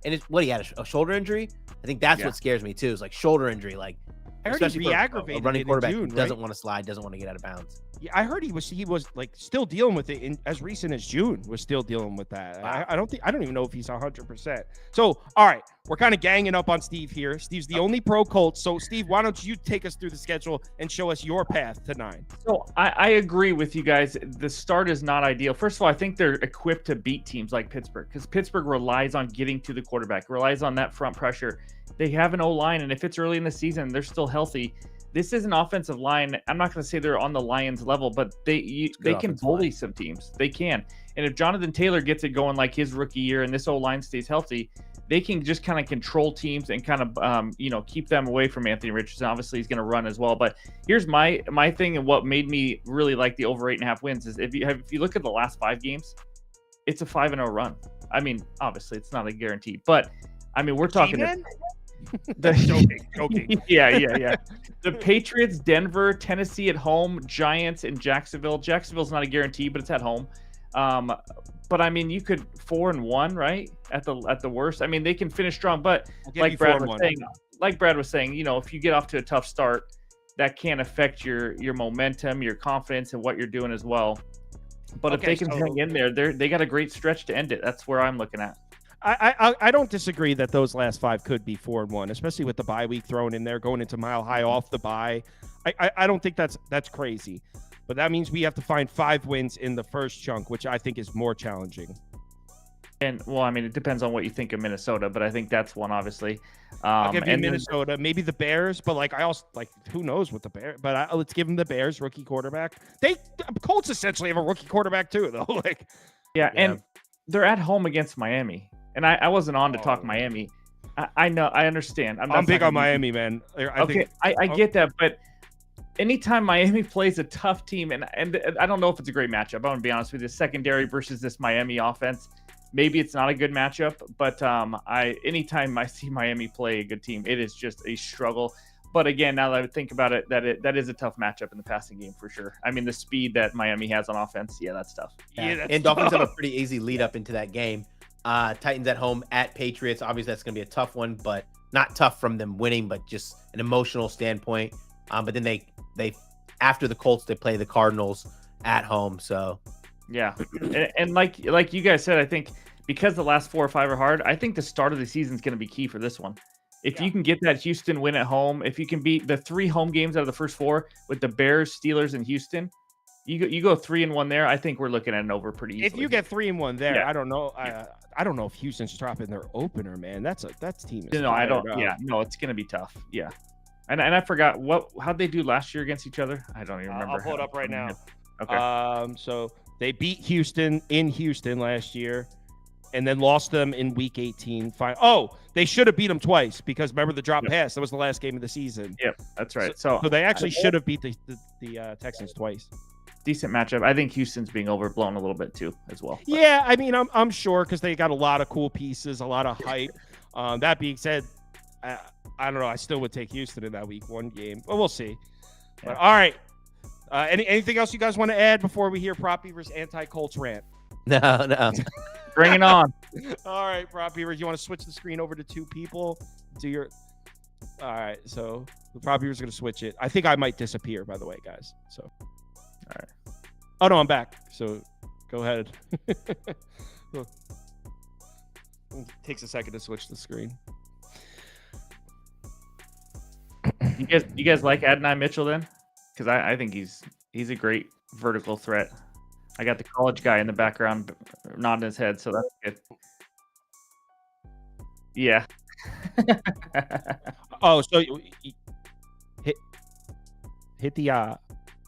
And he had a shoulder injury. I think that's what scares me too. Is like shoulder injury, like I heard he re-aggravated a running quarterback June, who doesn't want to slide, doesn't want to get out of bounds. Yeah, I heard he was like still dealing with it as recent as June. Was still dealing with that. Wow. I don't even know if he's 100%. So, all right, we're kind of ganging up on Steve here. Steve's the only pro Colts. So, Steve, why don't you take us through the schedule and show us your path to 9? So I agree with you guys. The start is not ideal. First of all, I think they're equipped to beat teams like Pittsburgh, because Pittsburgh relies on getting to the quarterback, relies on that front pressure. They have an O-line, and if it's early in the season, they're still healthy. This is an offensive line. I'm not going to say they're on the Lions level, but they can bully some teams. They can. And if Jonathan Taylor gets it going like his rookie year and this O-line stays healthy, they can just kind of control teams and kind of, keep them away from Anthony Richardson. Obviously, he's going to run as well. But here's my thing, and what made me really like the over 8.5 wins is if you look at the last 5 games, it's a 5-0 run. I mean, obviously, it's not a guarantee, but I mean, we're talking. Joking. Yeah. The Patriots, Denver, Tennessee at home, Giants, and Jacksonville. Jacksonville's not a guarantee, but it's at home. But I mean, you could 4-1, right? At the worst. I mean, they can finish strong, but like Brad was saying, if you get off to a tough start, that can affect your momentum, your confidence, and what you're doing as well. But if they can hang in there, they got a great stretch to end it. That's where I'm looking at. I don't disagree that those last 5 could be 4-1, especially with the bye week thrown in there, going into Mile High off the bye. I don't think that's crazy, but that means we have to find 5 wins in the first chunk, which I think is more challenging. And well, I mean, it depends on what you think of Minnesota, but I think that's one, obviously. I'll give you Minnesota, maybe the Bears, but I also who knows with the Bears? But let's give them the Bears, rookie quarterback. Colts essentially have a rookie quarterback too, though. And they're at home against Miami. And I wasn't on to talk Miami. I know, I understand. I'm big on Miami, man. I get that, but anytime Miami plays a tough team, and I don't know if it's a great matchup. I'm gonna be honest with you. Secondary versus this Miami offense, maybe it's not a good matchup. But anytime I see Miami play a good team, it is just a struggle. But again, now that I think about it, that is a tough matchup in the passing game for sure. I mean, the speed that Miami has on offense, that's tough. And Dolphins have a pretty easy lead up into that game. Titans at home at Patriots. Obviously, that's going to be a tough one, but not tough from them winning, but just an emotional standpoint. But then they after the Colts, they play the Cardinals at home. So yeah, and like you guys said, I think because the last 4 or 5 are hard, I think the start of the season is going to be key for this one. If you can get that Houston win at home, if you can beat the 3 home games out of the first 4 with the Bears, Steelers, and Houston. You go 3-1 there. I think we're looking at an over pretty easily. If you get 3-1 there, I don't know. I don't know if Houston's dropping their opener, man. That's team. No, I don't. Yeah, no, it's gonna be tough. Yeah, and I forgot how'd they do last year against each other. I don't even remember. I'll pull it up right now. Okay. So they beat Houston in Houston last year, and then lost them in Week 18. They should have beat them twice because remember the drop pass. That was the last game of the season. Yep, that's right. So they actually should have beat the Texans twice. Decent matchup. I think Houston's being overblown a little bit too, as well. Yeah, I mean, I'm sure because they got a lot of cool pieces, a lot of hype. That being said, I don't know. I still would take Houston in that Week 1 game, but we'll see. But, all right. Anything else you guys want to add before we hear Prop Beaver's anti-Colts rant? No. Bring it on. All right, Prop Beavers, you want to switch the screen over to 2 people? All right, so the Prop Beavers are going to switch it. I think I might disappear, by the way, guys. So, all right. Oh, no, I'm back. So, go ahead. It takes a second to switch the screen. You guys like Adonai Mitchell then? Because I think he's a great vertical threat. I got the college guy in the background nodding his head, so that's good. Yeah. Oh, so hit the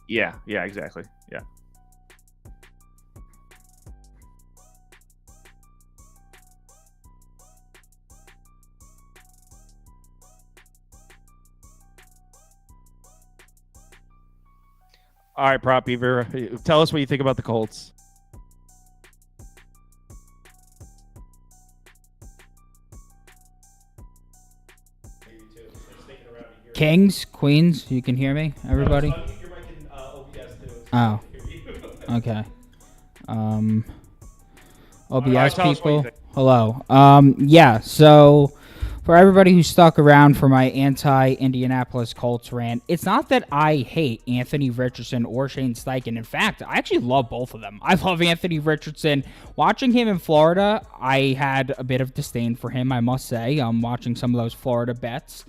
Yeah, exactly. Yeah. All right, Prop Beaver, tell us what you think about the Colts. Kings, Queens, you can hear me, everybody? Oh, okay. OBS people, hello. Yeah, so for everybody who stuck around for my anti-Indianapolis Colts rant, it's not that I hate Anthony Richardson or Shane Steichen. In fact, I actually love both of them. I love Anthony Richardson. Watching him in Florida, I had a bit of disdain for him, I must say. Watching some of those Florida bets,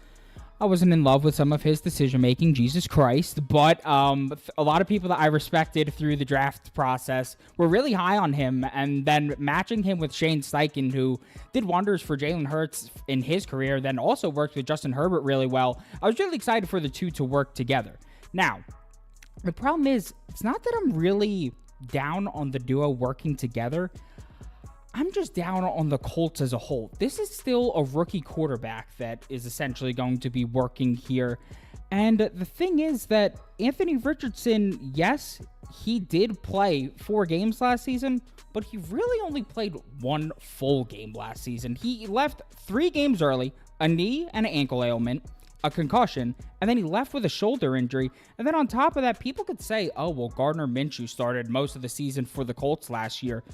I wasn't in love with some of his decision-making, Jesus Christ, but a lot of people that I respected through the draft process were really high on him, and then matching him with Shane Steichen, who did wonders for Jalen Hurts in his career, then also worked with Justin Herbert really well. I was really excited for the two to work together. Now, the problem is, it's not that I'm really down on the duo working together. I'm just down on the Colts as a whole. This is still a rookie quarterback that is essentially going to be working here. And the thing is that Anthony Richardson, yes, he did play 4 games last season, but he really only played 1 full game last season. He left 3 games early, a knee and an ankle ailment, a concussion, and then he left with a shoulder injury. And then on top of that, people could say, oh, well, Gardner Minshew started most of the season for the Colts last year.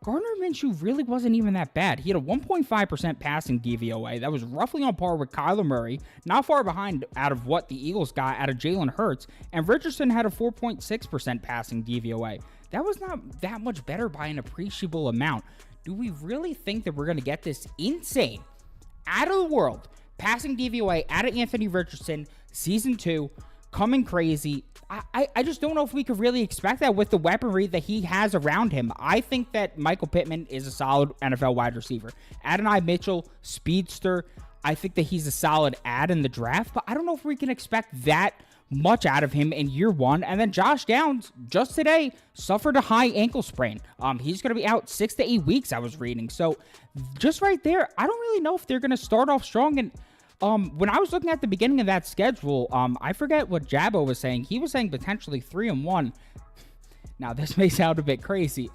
Gardner Minshew really wasn't even that bad. He had a 1.5% passing DVOA. That was roughly on par with Kyler Murray, not far behind out of what the Eagles got out of Jalen Hurts, and Richardson had a 4.6% passing DVOA. That was not that much better by an appreciable amount. Do we really think that we're going to get this insane, out of the world, passing DVOA out of Anthony Richardson, season 2, coming crazy? I just don't know if we could really expect that with the weaponry that he has around him. I think that Michael Pittman is a solid NFL wide receiver. Adonai Mitchell, speedster. I think that he's a solid add in the draft, but I don't know if we can expect that much out of him in year 1. And then Josh Downs, just today, suffered a high ankle sprain. He's going to be out 6 to 8 weeks, I was reading. So just right there, I don't really know if they're going to start off strong. And when I was looking at the beginning of that schedule, I forget what JABO was saying. He was saying potentially 3-1. Now, this may sound a bit crazy.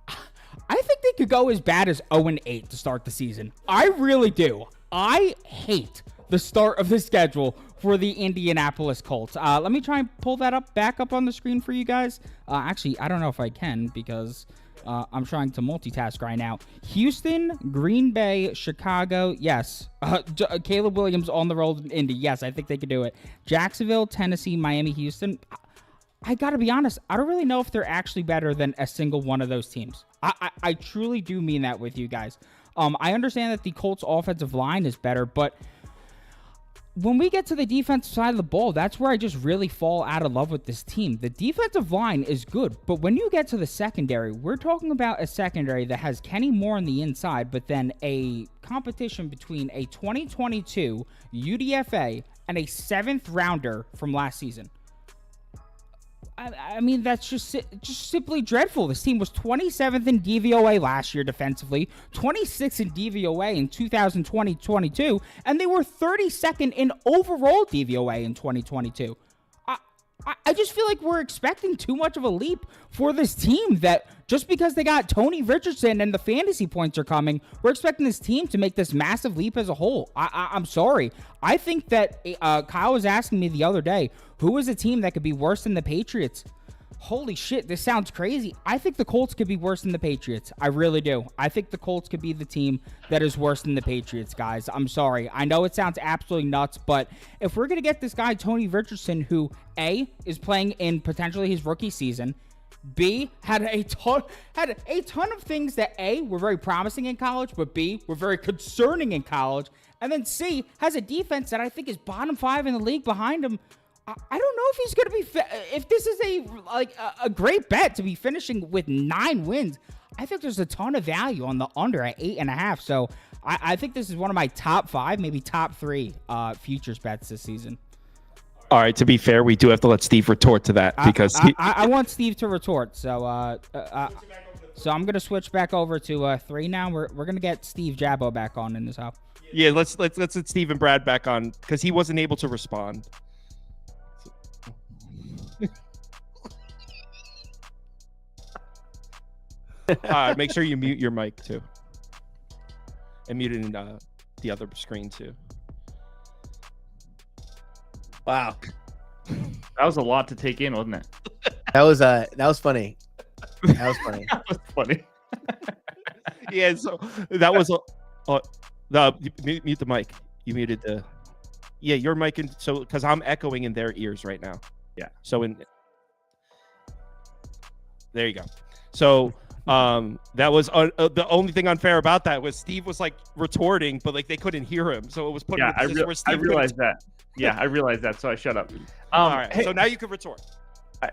I think they could go as bad as 0-8 to start the season. I really do. I hate the start of the schedule for the Indianapolis Colts. Let me try and pull that back up on the screen for you guys. Actually, I don't know if I can because I'm trying to multitask right now. Houston, Green Bay, Chicago. Yes. Caleb Williams on the road in Indy. Yes, I think they could do it. Jacksonville, Tennessee, Miami, Houston. I got to be honest. I don't really know if they're actually better than a single one of those teams. I truly do mean that with you guys. I understand that the Colts offensive line is better, but when we get to the defensive side of the ball, that's where I just really fall out of love with this team. The defensive line is good, but when you get to the secondary, we're talking about a secondary that has Kenny Moore on the inside, but then a competition between a 2022 UDFA and a 7th rounder from last season. I mean, that's just simply dreadful. This team was 27th in DVOA last year defensively, 26th in DVOA in 2020-22, and they were 32nd in overall DVOA in 2022. I just feel like we're expecting too much of a leap for this team, that just because they got Tony Richardson and the fantasy points are coming, we're expecting this team to make this massive leap as a whole. I'm sorry. I think that Kyle was asking me the other day, who is a team that could be worse than the Patriots? Holy shit, this sounds crazy. I think the Colts could be worse than the Patriots. I really do. I think the Colts could be the team that is worse than the Patriots, guys. I'm sorry. I know it sounds absolutely nuts, but if we're going to get this guy, Tony Richardson, who, A, is playing in potentially his rookie season, B, had a ton of things that, A, were very promising in college, but B, were very concerning in college, and then C, has a defense that I think is bottom 5 in the league behind him. I don't know if he's going to be if this is a great bet to be finishing with 9 wins. I think there's a ton of value on the under at 8.5. So I think this is one of my top 5, maybe top 3 futures bets this season. All right. To be fair, we do have to let Steve retort to that because I want Steve to retort. So so I'm going to switch back over to 3 now. We're going to get Steve JABO back on in this house. Yeah, let's let Steve and Brad back on because he wasn't able to respond. Make sure you mute your mic too, and mute it in the other screen too. Wow, That was a lot to take in, wasn't it? that was funny. That was funny. That was funny. Yeah, so that was mute the mic. You muted the. Yeah, your mic, and so because I'm echoing in their ears right now. Yeah. So there you go. So that was the only thing unfair about that was Steve was like retorting, but like they couldn't hear him, so it was putting. Yeah, I realized that. Yeah, I realized that, so I shut up. All right. Hey, so now you can retort.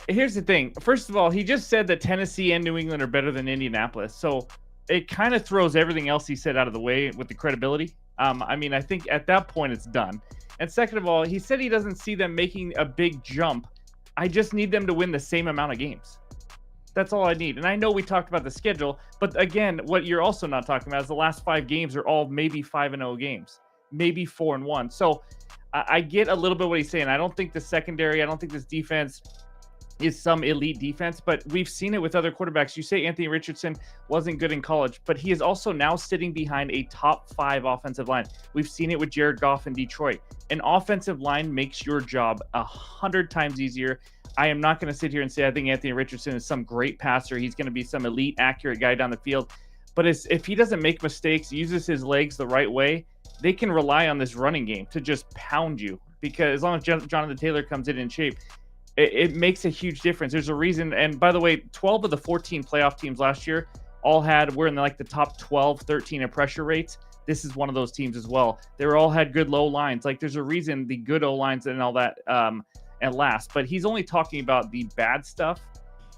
Here's the thing. First of all, he just said that Tennessee and New England are better than Indianapolis, so it kind of throws everything else he said out of the way with the credibility. I mean, I think at that point it's done. And second of all, he said he doesn't see them making a big jump. I just need them to win the same amount of games. That's all I need. And I know we talked about the schedule, but again, what you're also not talking about is the last 5 games are all maybe 5-0 games, maybe 4-1. So I get a little bit what he's saying. I don't think the secondary, I don't think this defense is some elite defense, but we've seen it with other quarterbacks. You say Anthony Richardson wasn't good in college, but he is also now sitting behind a top 5 offensive line. We've seen it with Jared Goff in Detroit. An offensive line makes your job 100 times easier. I am not going to sit here and say I think Anthony Richardson is some great passer. He's going to be some elite, accurate guy down the field. But if he doesn't make mistakes, uses his legs the right way, they can rely on this running game to just pound you. Because as long as Jonathan Taylor comes in shape, it makes a huge difference. There's a reason. And by the way, 12 of the 14 playoff teams last year were in like the top 12, 13 in pressure rates. This is one of those teams as well. They all had good low lines. Like there's a reason the good O lines and all that at last. But he's only talking about the bad stuff,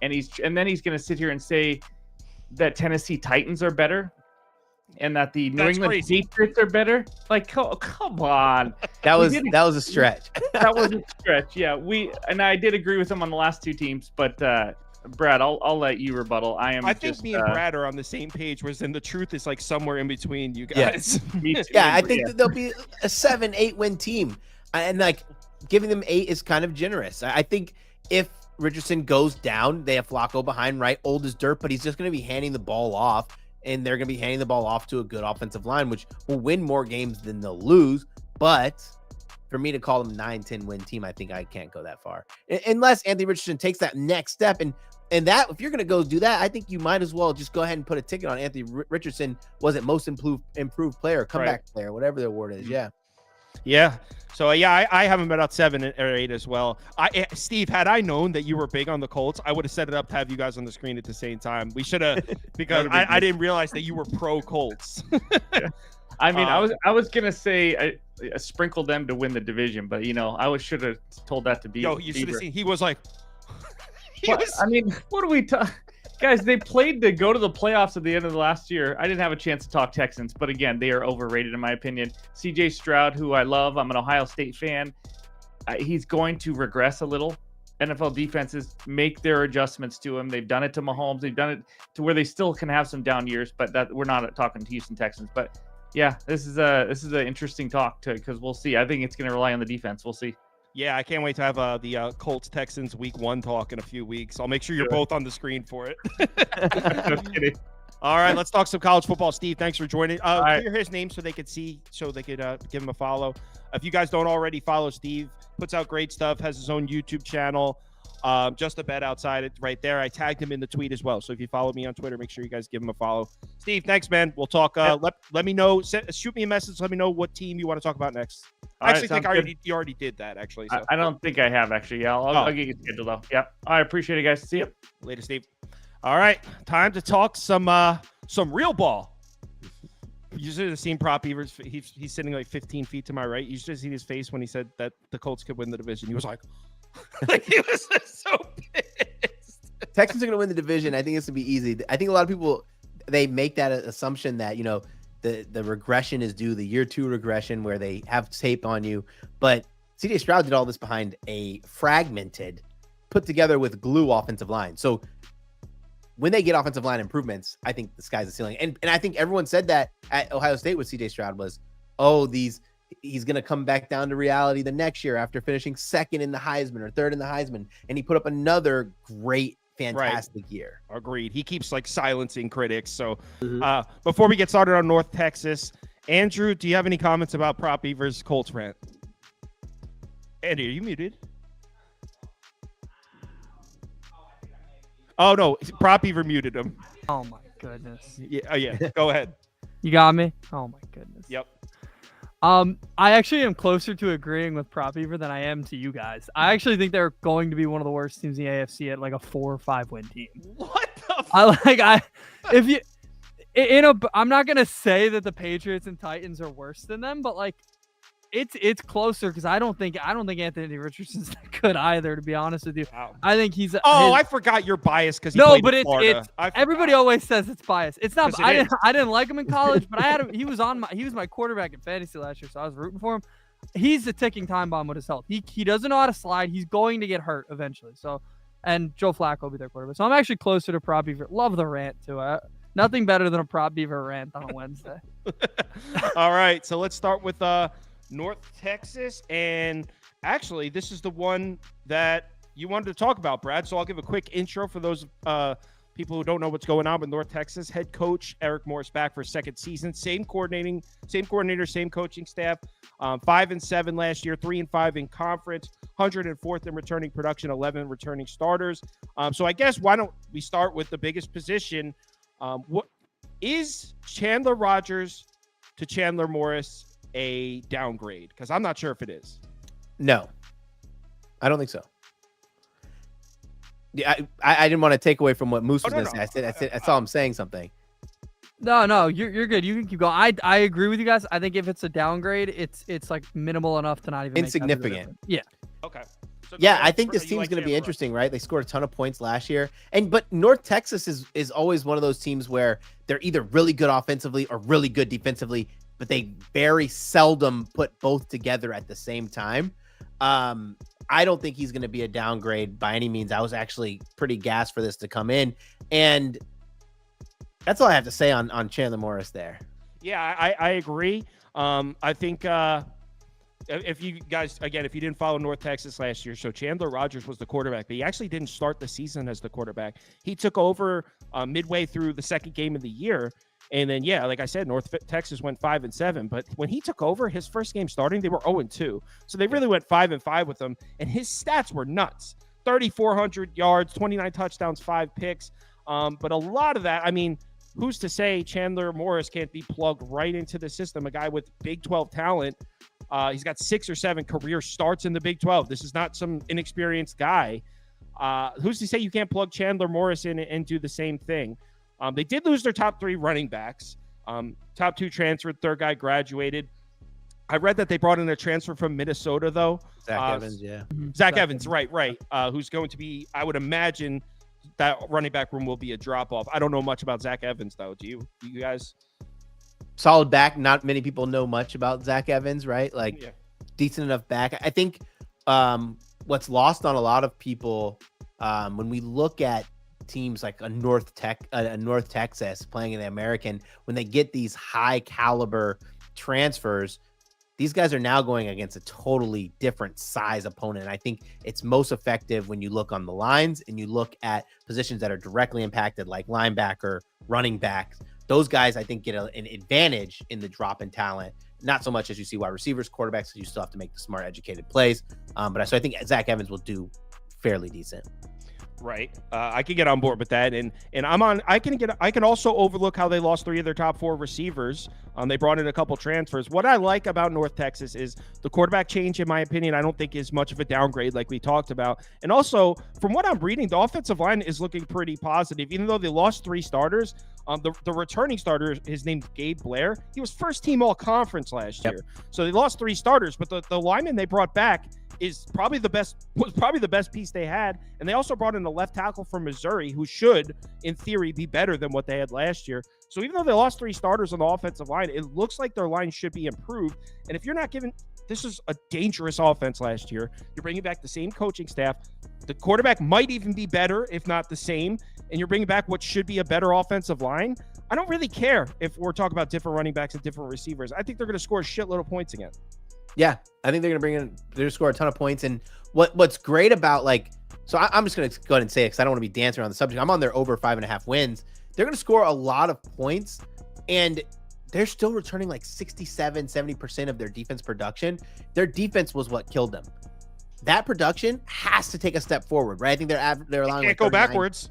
and then he's going to sit here and say that Tennessee Titans are better, and that the New England Patriots are better. Like, come on. That was a stretch. That was a stretch. Yeah, I did agree with him on the last 2 teams, but Brad, I'll let you rebuttal. I think me and Brad are on the same page, whereas then the truth is like somewhere in between you guys. Yeah, yeah, I think that they'll be a 7-8 win team, and like giving them 8 is kind of generous. I think if Richardson goes down, they have Flacco behind, right? Old as dirt, but he's just going to be handing the ball off, and they're going to be handing the ball off to a good offensive line, which will win more games than they'll lose. But for me to call them 9-10 win team, I think I can't go that far unless Anthony Richardson takes that next step. And that, if you're going to go do that, I think you might as well just go ahead and put a ticket on Anthony Richardson. Was it most improved player, comeback player, whatever the word is. Yeah. Yeah. So yeah, I have him about 7 or 8 as well. Steve, had I known that you were big on the Colts, I would have set it up to have you guys on the screen at the same time. We should have, because I didn't realize that you were pro Colts. Yeah. I mean, I was gonna say I sprinkle them to win the division, but I should have told that to be. Yo, you should have seen. He was like. I mean, what are we talking? Guys, they played to go to the playoffs at the end of the last year. I didn't have a chance to talk Texans, but again, they are overrated in my opinion. CJ Stroud, who I love, I'm an Ohio State fan. He's going to regress a little. NFL defenses make their adjustments to him. They've done it to Mahomes. They've done it to where they still can have some down years, but that we're not talking to Houston Texans. But yeah, this is an interesting talk because we'll see. I think it's going to rely on the defense. We'll see. Yeah, I can't wait to have the Colts Texans week 1 talk in a few weeks. I'll make sure you're both on the screen for it. Just kidding. All right, let's talk some college football. Steve, thanks for joining. right. Clear his name so they could see, so they could give him a follow. If you guys don't already follow Steve, puts out great stuff, has his own YouTube channel. Just a bet outside it right there. I tagged him in the tweet as well. So if you follow me on Twitter, make sure you guys give him a follow. Steve, thanks, man. We'll talk. Let me know. Shoot me a message. Let me know what team you want to talk about next. I actually think you already did that, actually. So. I don't think I have, actually. Yeah, I'll get you scheduled, though. Yeah. I appreciate it, guys. See you. Later, Steve. All right. Time to talk some real ball. You should have seen Prop Beavers. He's sitting like 15 feet to my right. You should have seen his face when he said that the Colts could win the division. He was like, he was so pissed. Texans are going to win the division. I think it's going to be easy. I think a lot of people, they make that assumption that, the regression is due, the year 2 regression where they have tape on you. But CJ Stroud did all this behind a fragmented, put together with glue offensive line. So when they get offensive line improvements, I think the sky's the ceiling. And I think everyone said that at Ohio State with CJ Stroud was, he's going to come back down to reality the next year after finishing 2nd in the Heisman or 3rd in the Heisman. And he put up another great, fantastic year. Agreed. He keeps silencing critics. So before we get started on North Texas, Andrew, do you have any comments about Prop Beavers Colts rant? Andy, are you muted? Oh, no. Prop Beaver muted him. Oh, my goodness. Yeah. Go ahead. You got me? Oh, my goodness. Yep. I actually am closer to agreeing with Prop Beaver than I am to you guys. I actually think they're going to be one of the worst teams in the AFC at a 4 or 5 win team. What the I'm not going to say that the Patriots and Titans are worse than them, but it's closer because I don't think Anthony Richardson's that good either, to be honest with you. Wow. I think he's I forgot you're biased because everybody always says it's biased. It's not. I didn't like him in college, but he was my quarterback in fantasy last year, so I was rooting for him. He's a ticking time bomb with his health. He doesn't know how to slide. He's going to get hurt eventually. So, and Joe Flacco will be their quarterback. So I'm actually closer to Prop Beaver. Love the rant too. Nothing better than a Prop Beaver rant on a Wednesday. All right, so let's start with North Texas, and actually this is the one that you wanted to talk about, Brad, so I'll give a quick intro for those people who don't know what's going on with North Texas. Head coach Eric Morris back for a 2nd season, same coordinator, same coaching staff. 5-7 last year, 3-5 in conference, 104th in returning production, 11 returning starters. So I guess why don't we start with the biggest position? What is Chandler Rogers to Chandler Morris a downgrade? Because I'm not sure if it is. No, I don't think so. Yeah, I didn't want to take away from what Moose was going to say. I saw him saying something. No, you're good. You can keep going. I agree with you guys. I think if it's a downgrade, it's minimal enough to not even insignificant. Yeah. Okay. So I think this team's going to be interesting, right? They scored a ton of points last year, but North Texas is always one of those teams where they're either really good offensively or really good defensively, but they very seldom put both together at the same time. I don't think he's going to be a downgrade by any means. I was actually pretty gassed for this to come in, and that's all I have to say on Chandler Morris there. Yeah, I agree. I think if you guys, again, if you didn't follow North Texas last year, so Chandler Rogers was the quarterback, but he actually didn't start the season as the quarterback. He took over midway through the 2nd game of the year. And then, like I said, North Texas went 5-7. But when he took over his first game starting, they were 0-2. So they really went 5-5 with him. And his stats were nuts. 3,400 yards, 29 touchdowns, 5 picks. But a lot of that, who's to say Chandler Morris can't be plugged right into the system? A guy with Big 12 talent. He's got 6 or 7 career starts in the Big 12. This is not some inexperienced guy. Who's to say you can't plug Chandler Morris in and do the same thing? They did lose their top 3 running backs. Top 2 transferred, 3rd guy graduated. I read that they brought in a transfer from Minnesota, though. Zach Evans, yeah. Zach Evans, right. Who's going to be, I would imagine, that running back room will be a drop-off. I don't know much about Zach Evans, though. Do you guys? Solid back. Not many people know much about Zach Evans, right? Decent enough back. I think what's lost on a lot of people when we look at teams like a North Texas playing in the American, when they get these high caliber transfers, These guys are now going against a totally different size opponent. And I think it's most effective when you look on the lines and you look at positions that are directly impacted, like linebacker, running backs. Those guys, I think, get an advantage in the drop in talent. Not so much as you see wide receivers, quarterbacks, because you still have to make the smart, educated plays. So I think Zach Evans will do fairly decent. Right. I can get on board with that. And I can also overlook how they lost 3 of their top 4 receivers. They brought in a couple transfers. What I like about North Texas is the quarterback change, in my opinion, I don't think is much of a downgrade like we talked about. And also, from what I'm reading, the offensive line is looking pretty positive. Even though they lost 3 starters, the returning starter, his name's Gabe Blair. He was first team all conference last year. So they lost 3 starters, but the lineman they brought back was probably the best piece they had. And they also brought in a left tackle from Missouri who should, in theory, be better than what they had last year. So even though they lost 3 starters on the offensive line, it looks like their line should be improved. And if you're not giving, this is a dangerous offense last year. You're bringing back the same coaching staff. The quarterback might even be better, if not the same. And you're bringing back what should be a better offensive line. I don't really care if we're talking about different running backs and different receivers. I think they're going to score a shitload of points again. Yeah, I think they're going to score a ton of points. And what's great about, like, so I'm just going to go ahead and say it because I don't want to be dancing around the subject. I'm on their over 5.5 wins. They're going to score a lot of points, and they're still returning like 70% of their defense production. Their defense was what killed them. That production has to take a step forward, right? I think they're allowing. Can't go backwards.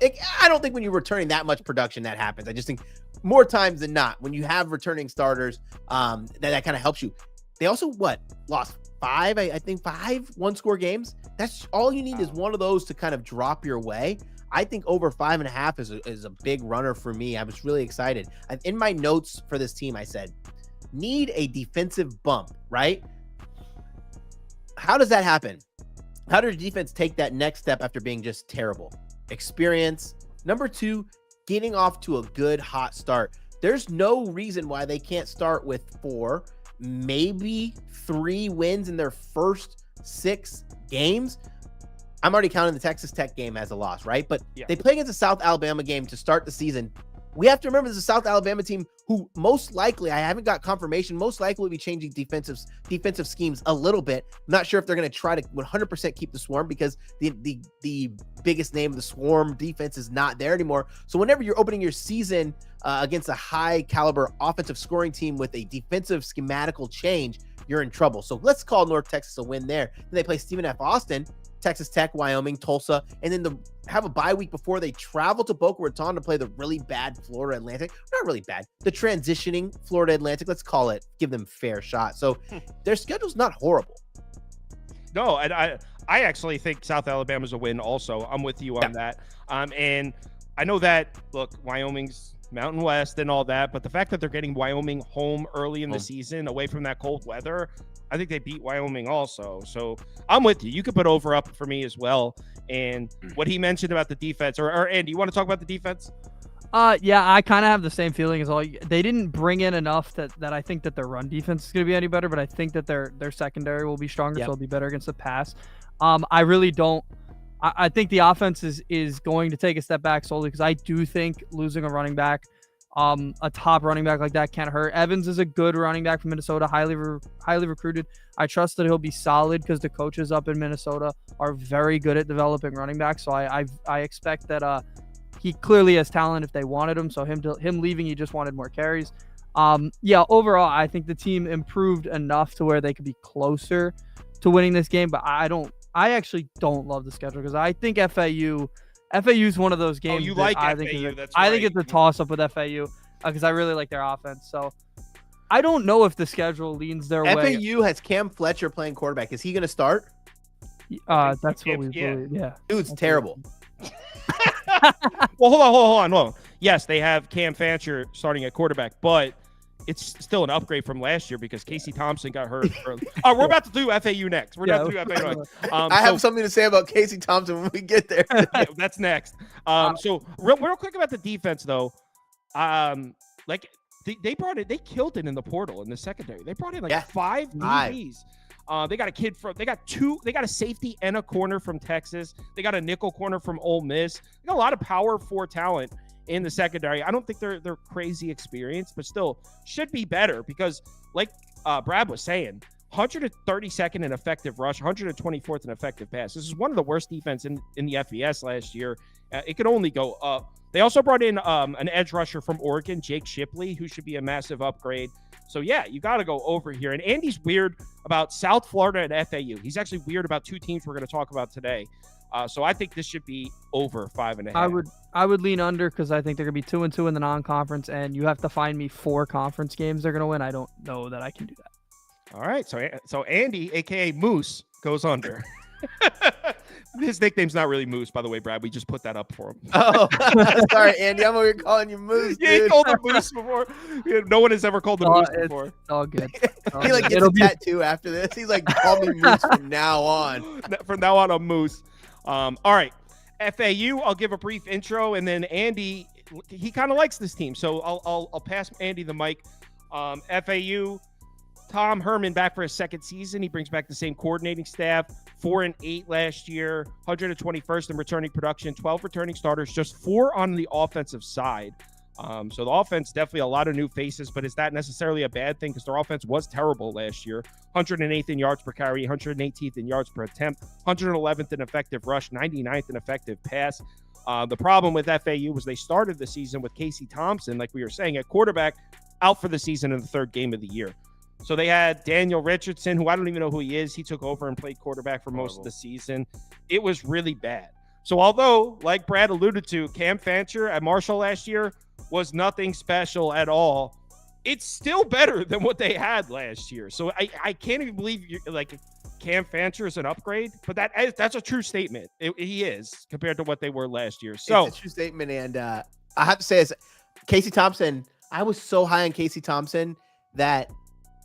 I don't think when you're returning that much production that happens. I just think more times than not, when you have returning starters, that kind of helps you. They also lost 5, I think 5 one-score games. That's all you need is one of those to kind of drop your way. I think over 5.5 is a big runner for me. I was really excited. In my notes for this team, I said, need a defensive bump, right? How does that happen? How does defense take that next step after being just terrible? Experience. Number 2, getting off to a good hot start. There's no reason why they can't start with 4, maybe 3 wins in their first 6 games. I'm already counting the Texas Tech game as a loss, right? But they play against a South Alabama game to start the season. We have to remember there's a South Alabama team who most likely, I haven't got confirmation, most likely will be changing defensive schemes a little bit. I'm not sure if they're going to try to 100% keep the Swarm because the biggest name of the Swarm defense is not there anymore. So whenever you're opening your season against a high caliber offensive scoring team with a defensive schematical change, you're in trouble. So let's call North Texas a win there. Then they play Stephen F. Austin, Texas Tech, Wyoming, Tulsa, and then have a bye week before they travel to Boca Raton to play the really bad Florida Atlantic. Not really bad, the transitioning Florida Atlantic. Let's call it, give them fair shot. So their schedule's not horrible. No, and I actually think South Alabama's a win also. I'm with you on that. And I know that, look, Wyoming's Mountain West and all that, but the fact that they're getting Wyoming home early in the season away from that cold weather, I think they beat Wyoming also. So I'm with you. You could put over up for me as well. And what he mentioned about the defense, or Andy, you want to talk about the defense? Yeah, I kind of have the same feeling as all. They didn't bring in enough that I think that their run defense is going to be any better, but I think that their secondary will be stronger, so they'll be better against the pass. I really don't. I think the offense is going to take a step back solely because I do think losing a running back, a top running back like that can't hurt. Evans is a good running back from Minnesota, highly recruited. I trust that he'll be solid because the coaches up in Minnesota are very good at developing running backs. So I expect that he clearly has talent if they wanted him. So him leaving, he just wanted more carries. Overall, I think the team improved enough to where they could be closer to winning this game, but I actually don't love the schedule because I think FAU is one of those games. Oh, you like I FAU? I think it's a toss-up with FAU because I really like their offense. So I don't know if the schedule leans their way. FAU has Cam Fletcher playing quarterback. Is he going to start? That's what we believe. Yeah, dude's terrible. Well, hold on. Yes, they have Cam Fancher starting at quarterback, but it's still an upgrade from last year because Casey Thompson got hurt early. We're about to do FAU next. We're about to do FAU next. I have something to say about Casey Thompson when we get there. That's next. So real quick about the defense though. They brought it. They killed it in the portal in the secondary. They brought in 5 DBs. They got they got a safety and a corner from Texas. They got a nickel corner from Ole Miss. They got a lot of power 4 talent in the secondary. I don't think they're crazy experienced, but still should be better because like Brad was saying, 132nd in effective rush, 124th in effective pass. This is one of the worst defense in the FBS last year. It could only go up. They also brought in an edge rusher from Oregon, Jake Shipley, who should be a massive upgrade. So, yeah, you got to go over here. And Andy's weird about South Florida and FAU. He's actually weird about two teams we're going to talk about today. So I think this should be over 5.5. I would lean under because I think they're going to be 2-2 in the non-conference, and you have to find me 4 conference games they're going to win. I don't know that I can do that. All right. So Andy, a.k.a. Moose, goes under. His nickname's not really Moose, by the way, Brad. We just put that up for him. Oh, sorry, Andy. I'm over here calling you Moose. Yeah, he called him Moose before. No one has ever called him Moose before. It's all good. He like gets a tattoo after this. He's like, call me Moose from now on. From now on, I'm Moose. All right. FAU, I'll give a brief intro, and then Andy, he kind of likes this team, so I'll pass Andy the mic. FAU, Tom Herman back for his second season. He brings back the same coordinating staff. 4-8 last year, 121st in returning production, 12 returning starters, just 4 on the offensive side. So the offense, definitely a lot of new faces, but is that necessarily a bad thing? Because their offense was terrible last year. 108th in yards per carry, 118th in yards per attempt, 111th in effective rush, 99th in effective pass. The problem with FAU was they started the season with Casey Thompson, like we were saying, at quarterback, out for the season in the third game of the year. So they had Daniel Richardson, who I don't even know who he is. He took over and played quarterback for most of the season. It was really bad. So although, like Brad alluded to, Cam Fancher at Marshall last year was nothing special at all, it's still better than what they had last year. So I can't even believe Cam Fancher is an upgrade, but that's a true statement. He is compared to what they were last year. So it's a true statement, and I have to say, as Casey Thompson, I was so high on Casey Thompson that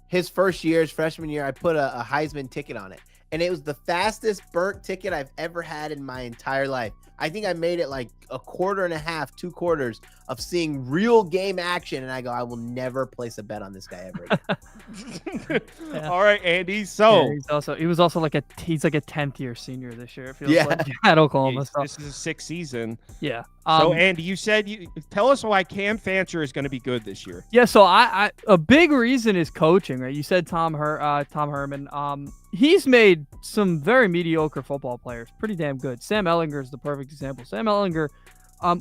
his freshman year, I put a Heisman ticket on it, and it was the fastest burnt ticket I've ever had in my entire life. I think I made it like a quarter and a half, 2 quarters of seeing real game action. And I go, I will never place a bet on this guy ever again. Yeah. All right, Andy. So he was also he's like a 10th year senior this year. It feels like at Oklahoma. This is his 6th season. Yeah. So Andy, you said tell us why Cam Fancher is going to be good this year. Yeah. So I a big reason is coaching, right? You said Tom Herman. He's made some very mediocre football players pretty damn good. Sam Ehlinger is the perfect example. Sam Ehlinger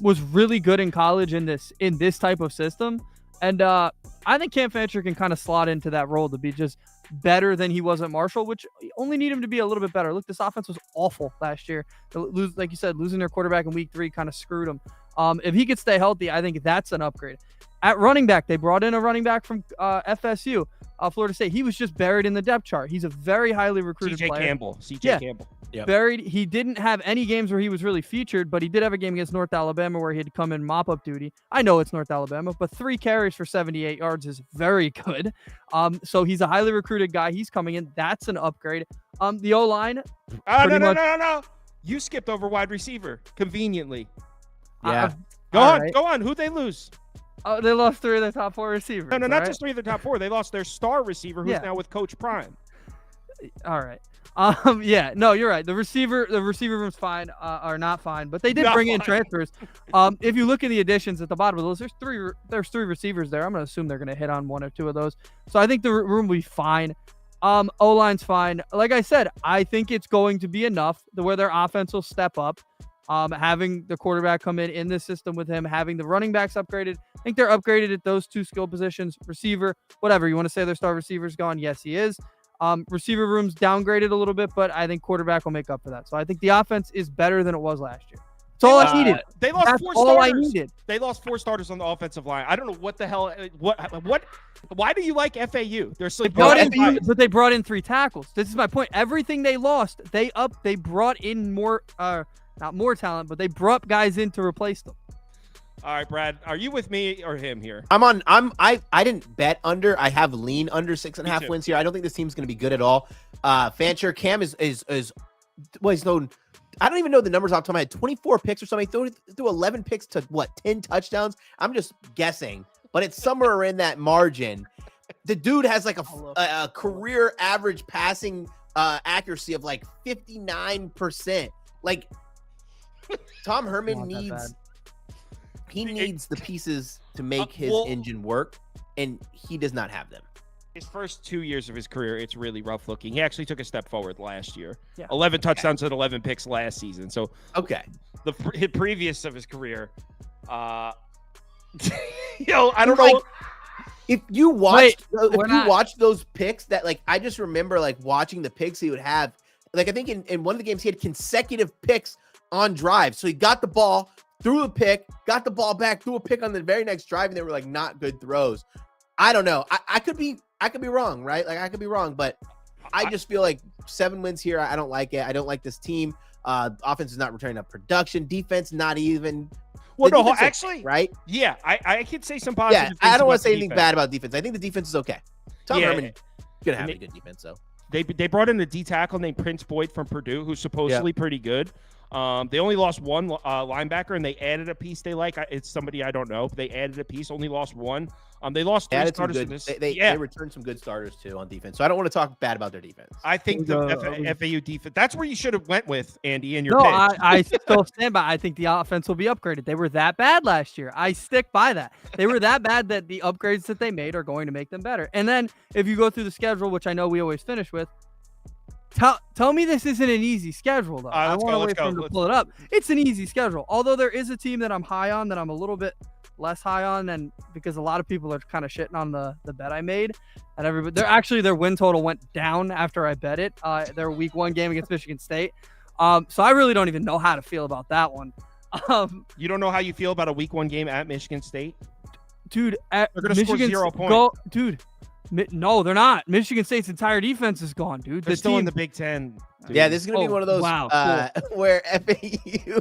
was really good in college in this type of system, and I think Cam Fancher can kind of slot into that role to be just better than he was at Marshall, which you only need him to be a little bit better. Look, this offense was awful last year. Like you said, losing their quarterback in week 3 kind of screwed them. If he could stay healthy, I think that's an upgrade. At running back, they brought in a running back from FSU, Florida State. He was just buried in the depth chart. He's a very highly recruited player. CJ Campbell. Yep. Buried. He didn't have any games where he was really featured, but he did have a game against North Alabama where he had to come in mop-up duty. I know it's North Alabama, but 3 carries for 78 yards is very good. So he's a highly recruited guy. He's coming in. That's an upgrade. The O-line. No. You skipped over wide receiver conveniently. Yeah. Go on. Who'd they lose? Oh, they lost 3 of their top 4 receivers. No, not just 3 of their top 4. They lost their star receiver, who's now with Coach Prime. All right. Yeah, no, you're right. The receiver room's fine, or not fine, but they did bring in transfers. If you look at the additions at the bottom of the list, there's 3 receivers there. I'm going to assume they're going to hit on 1 or 2 of those. So I think the room will be fine. O-line's fine. Like I said, I think it's going to be enough where their offense will step up. Having the quarterback come in this system with him, having the running backs upgraded. I think they're upgraded at those 2 skill positions, receiver, whatever. You want to say their star receiver's gone? Yes, he is. Receiver room's downgraded a little bit, but I think quarterback will make up for that. So I think the offense is better than it was last year. That's all I needed. They lost That's 4 all starters. I needed. They lost 4 starters on the offensive line. I don't know what the hell. What? Why do you like FAU? They're so but they brought in 3 tackles. This is my point. Everything they lost, they brought in more. Not more talent, but they brought guys in to replace them. All right, Brad, are you with me or him here? I didn't bet under. I have lean under 6.5 wins here. I don't think this team's going to be good at all. Fancher, Cam is he's known. I don't even know the numbers off the top of my head. 24 picks or something. Threw 11 picks to 10 touchdowns. I'm just guessing, but it's somewhere in that margin. The dude has like a career average passing accuracy of like 59%. Like Tom Herman needs the pieces to make his engine work, and he does not have them. His first 2 years of his career, it's really rough looking. He actually took a step forward last year. Yeah. 11 touchdowns and 11 picks last season. So Okay. the previous of his career, I don't know. Like, if you watched, not- watched those picks, that like I just remember like watching the picks he would have. Like I think in one of the games he had consecutive picks on drives. So he got the ball, threw a pick, got the ball back, threw a pick on the very next drive, and they were like not good throws. I don't know. I could be wrong, right? Like I could be wrong, but I just feel like 7 wins here. I don't like it. I don't like this team. Offense is not returning up production. Defense not even. Well, The no, defense is actually, right? yeah, I could say some positive Yeah, things I don't want about to say the anything defense. bad about defense. I think the defense is okay. Tom Yeah. Herman gonna have And a good defense, so. They brought in a D tackle named Prince Boyd from Purdue, who's supposedly pretty good. They only lost one linebacker, and they added a piece they like. It's somebody I don't know. They added a piece, only lost one. They lost 3 Added some starters. good, To this. they returned some good starters too on defense. So I don't want to talk bad about their defense. I think the FAU defense. That's where you should have went with Andy in your No, pick. I still stand by. I think the offense will be upgraded. They were that bad last year. I stick by that. They were that bad that the upgrades that they made are going to make them better. And then if you go through the schedule, which I know we always finish with, tell me this isn't an easy schedule though. I want to wait for them to pull it up. It's an easy schedule. Although there is a team that I'm high on that I'm a little bit less high on, and because a lot of people are kind of shitting on the bet I made, and everybody their win total went down after I bet it. Their week 1 game against Michigan State. So I really don't even know how to feel about that one. You don't know how you feel about a week 1 game at Michigan State? Dude, They're going to score 0 points. No, they're not. Michigan State's entire defense is gone, dude. They're still in the Big Ten. Dude. Yeah, this is going to be one of those wow, where FAU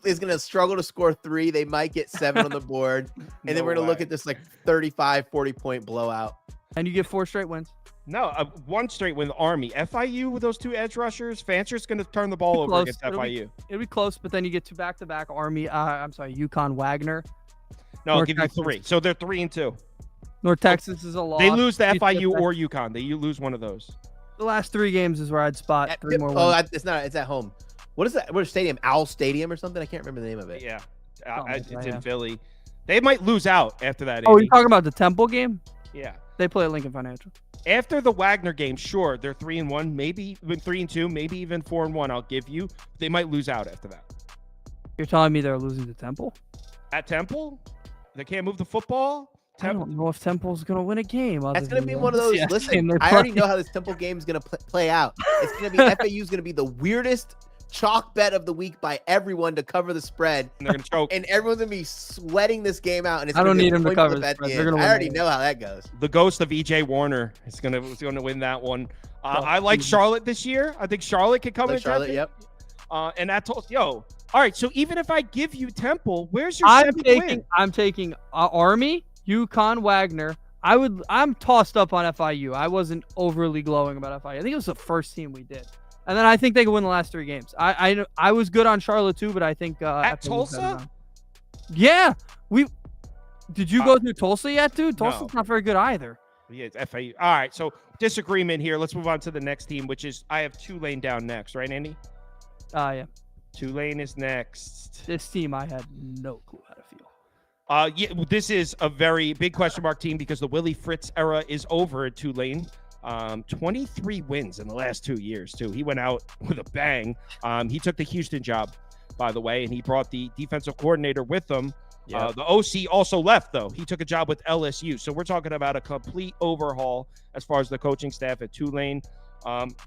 is going to struggle to score 3. They might get 7 on the board. And then we're going to look at this like 35, 40-point blowout. And you get 4 straight wins. No, 1 straight win. Army. FIU with those 2 edge rushers. Fancher's going to turn the ball over against FIU. It'll be close, but then you get 2 back-to-back Army. UConn Wagner. No, I'll give you 3. So they're 3-2. North Texas is a loss. They lose to FIU or UConn. They lose one of those. The last 3 games is where I'd spot 3 more wins. It's not. It's at home. What is that? What stadium? Owl Stadium or something? I can't remember the name of it. Yeah, it's in Philly. They might lose out after that. Oh, you're talking about the Temple game? Yeah. They play at Lincoln Financial. After the Wagner game, sure, they're 3-1, maybe even 3-2, maybe even 4-1. I'll give you. They might lose out after that. You're telling me they're losing to Temple? At Temple, they can't move the football. I don't know if Temple's going to win a game. That's going to be one of those. Listen, I already know how this Temple game is going to play out. It's going to be FAU is going to be the weirdest chalk bet of the week by everyone to cover the spread. And they're going to choke. And everyone's going to be sweating this game out. And it's I don't gonna be need them to cover the spread. I already know how that goes. The ghost of EJ Warner is going to win that one. I like Charlotte this year. I think Charlotte can cover the Charlotte. Yep. And that told all right. So even if I give you Temple, where's your seventh win? I'm taking Army, UConn, Wagner. I'm tossed up on FIU. I wasn't overly glowing about FIU. I think it was the first team we did. And then I think they can win the last 3 games. I was good on Charlotte too, but I think at Tulsa? Yeah. Did you go through Tulsa yet, dude? Tulsa's not very good either. Yeah, it's FAU. All right, so disagreement here. Let's move on to the next team, which is I have Tulane down next, right, Andy? Yeah. Tulane is next. This team, I had no clue how to feel. Yeah, this is a very big question mark team because the Willie Fritz era is over at Tulane. 23 wins in the last 2 years, too. He went out with a bang. He took the Houston job, by the way, and he brought the defensive coordinator with him. The OC also left, though. He took a job with LSU. So we're talking about a complete overhaul as far as the coaching staff at Tulane.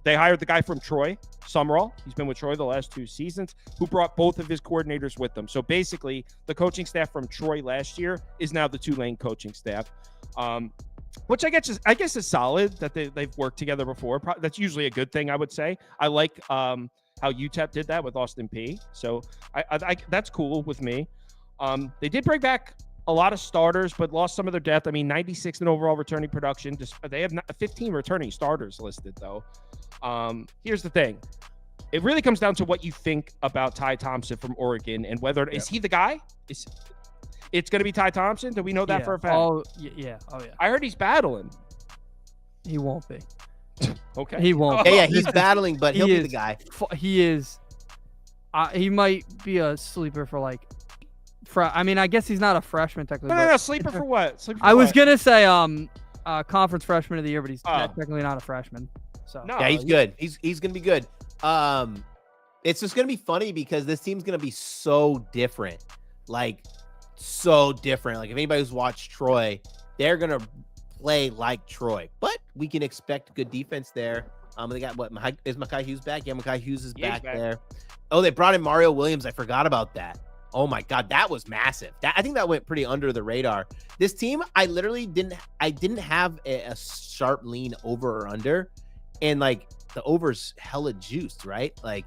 They hired the guy from Troy, Summerall. He's been with Troy the last 2 seasons, who brought both of his coordinators with them. So basically, the coaching staff from Troy last year is now the Tulane coaching staff, which I guess is solid that they've worked together before. That's usually a good thing, I would say. I like how UTEP did that with Austin Peay. So I that's cool with me. They did bring back a lot of starters, but lost some of their depth. I mean, 96 in overall returning production. They have 15 returning starters listed, though. Here's the thing. It really comes down to what you think about Ty Thompson from Oregon and whether is he the guy? It's going to be Ty Thompson? Do we know that for a fact? Oh, yeah. I heard he's battling. He won't be. Okay. He won't. Yeah, he's battling, but he'll be the guy. He is. He might be a sleeper for like. I mean, I guess he's not a freshman technically. No. Sleeper for what? I was gonna say conference freshman of the year, but he's Oh. technically not a freshman. So No, Yeah, he's good. He's gonna be good. It's just gonna be funny because this team's gonna be so different, like so different. Like if anybody who's watched Troy, they're gonna play like Troy, but we can expect good defense there. They got what? Is Mekhi Hughes back? Yeah, Mekhi Hughes is back there. Oh, they brought in Mario Williams. I forgot about that. Oh my God, that was massive. I think that went pretty under the radar. This team, I literally didn't have a sharp lean over or under, and like the over's hella juiced, right? Like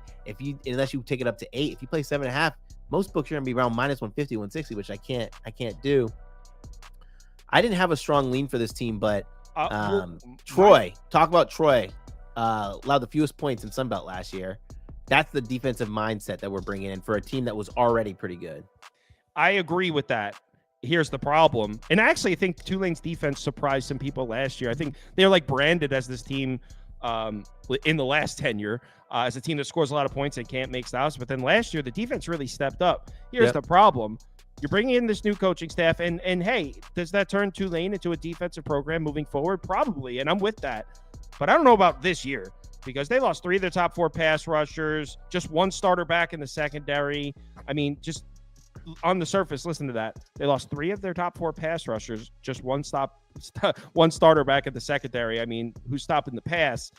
unless you take it up to 8, if you play 7.5, most books are gonna be around minus 150, 160, which I can't do. I didn't have a strong lean for this team, but Troy, talk about Troy, allowed the fewest points in Sunbelt last year. That's the defensive mindset that we're bringing in for a team that was already pretty good. I agree with that. Here's the problem. And I actually think Tulane's defense surprised some people last year. I think they're like branded as this team in the last tenure as a team that scores a lot of points and can't make stops. But then last year, the defense really stepped up. Here's the problem. You're bringing in this new coaching staff, and hey, does that turn Tulane into a defensive program moving forward? Probably, and I'm with that. But I don't know about this year because they lost 3 of their top 4 pass rushers, just 1 starter back in the secondary. I mean, just on the surface, listen to that. They lost 3 of their top 4 pass rushers, just 1 starter back at the secondary. I mean, who's stopping the pass?